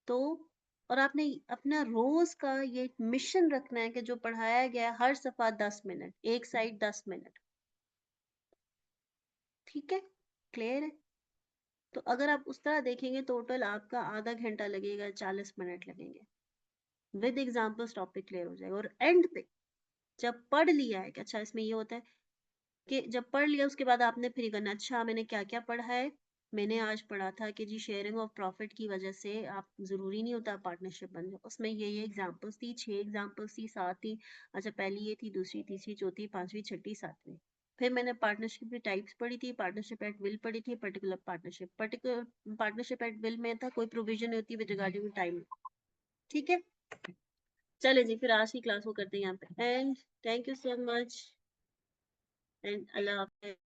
तो और आपने अपना रोज का ये मिशन रखना है कि जो पढ़ाया गया है हर सफा 10 मिनट, एक साइड 10 मिनट, ठीक है, क्लियर है। तो अगर आप उस तरह देखेंगे टोटल आपका आधा घंटा लगेगा, 40 मिनट लगेंगे। विद एग्जाम्पल्स टॉपिक क्लियर हो जाएगा। और एंड पे जब पढ़ लिया है कि अच्छा इसमें ये होता है, कि जब पढ़ लिया उसके बाद आपने फिर ये करना, अच्छा मैंने क्या क्या पढ़ा है। मैंने आज पढ़ा था कि जी शेयरिंग ऑफ प्रॉफिट की वजह से आप जरूरी नहीं होता पार्टनरशिप बन जाए। उसमें ये एग्जांपल्स थी, 6 एग्जांपल्स थी, 7 थी। अच्छा पहली ये थी, दूसरी, तीसरी, चौथी, पांचवी, छठी, सातवीं। फिर मैंने पार्टनरशिप की टाइप्स पढ़ी थी, पार्टनरशिप एट विल पढ़ी थी, पर्टिकुलर पार्टनरशिप एट विल में था कोई प्रोविजन होती विद रिगार्डिंग टाइम, ठीक है। चले जी फिर आज की क्लास को करते हैं यहाँ पे end. Thank you so much and अल्लाह हाफिज़।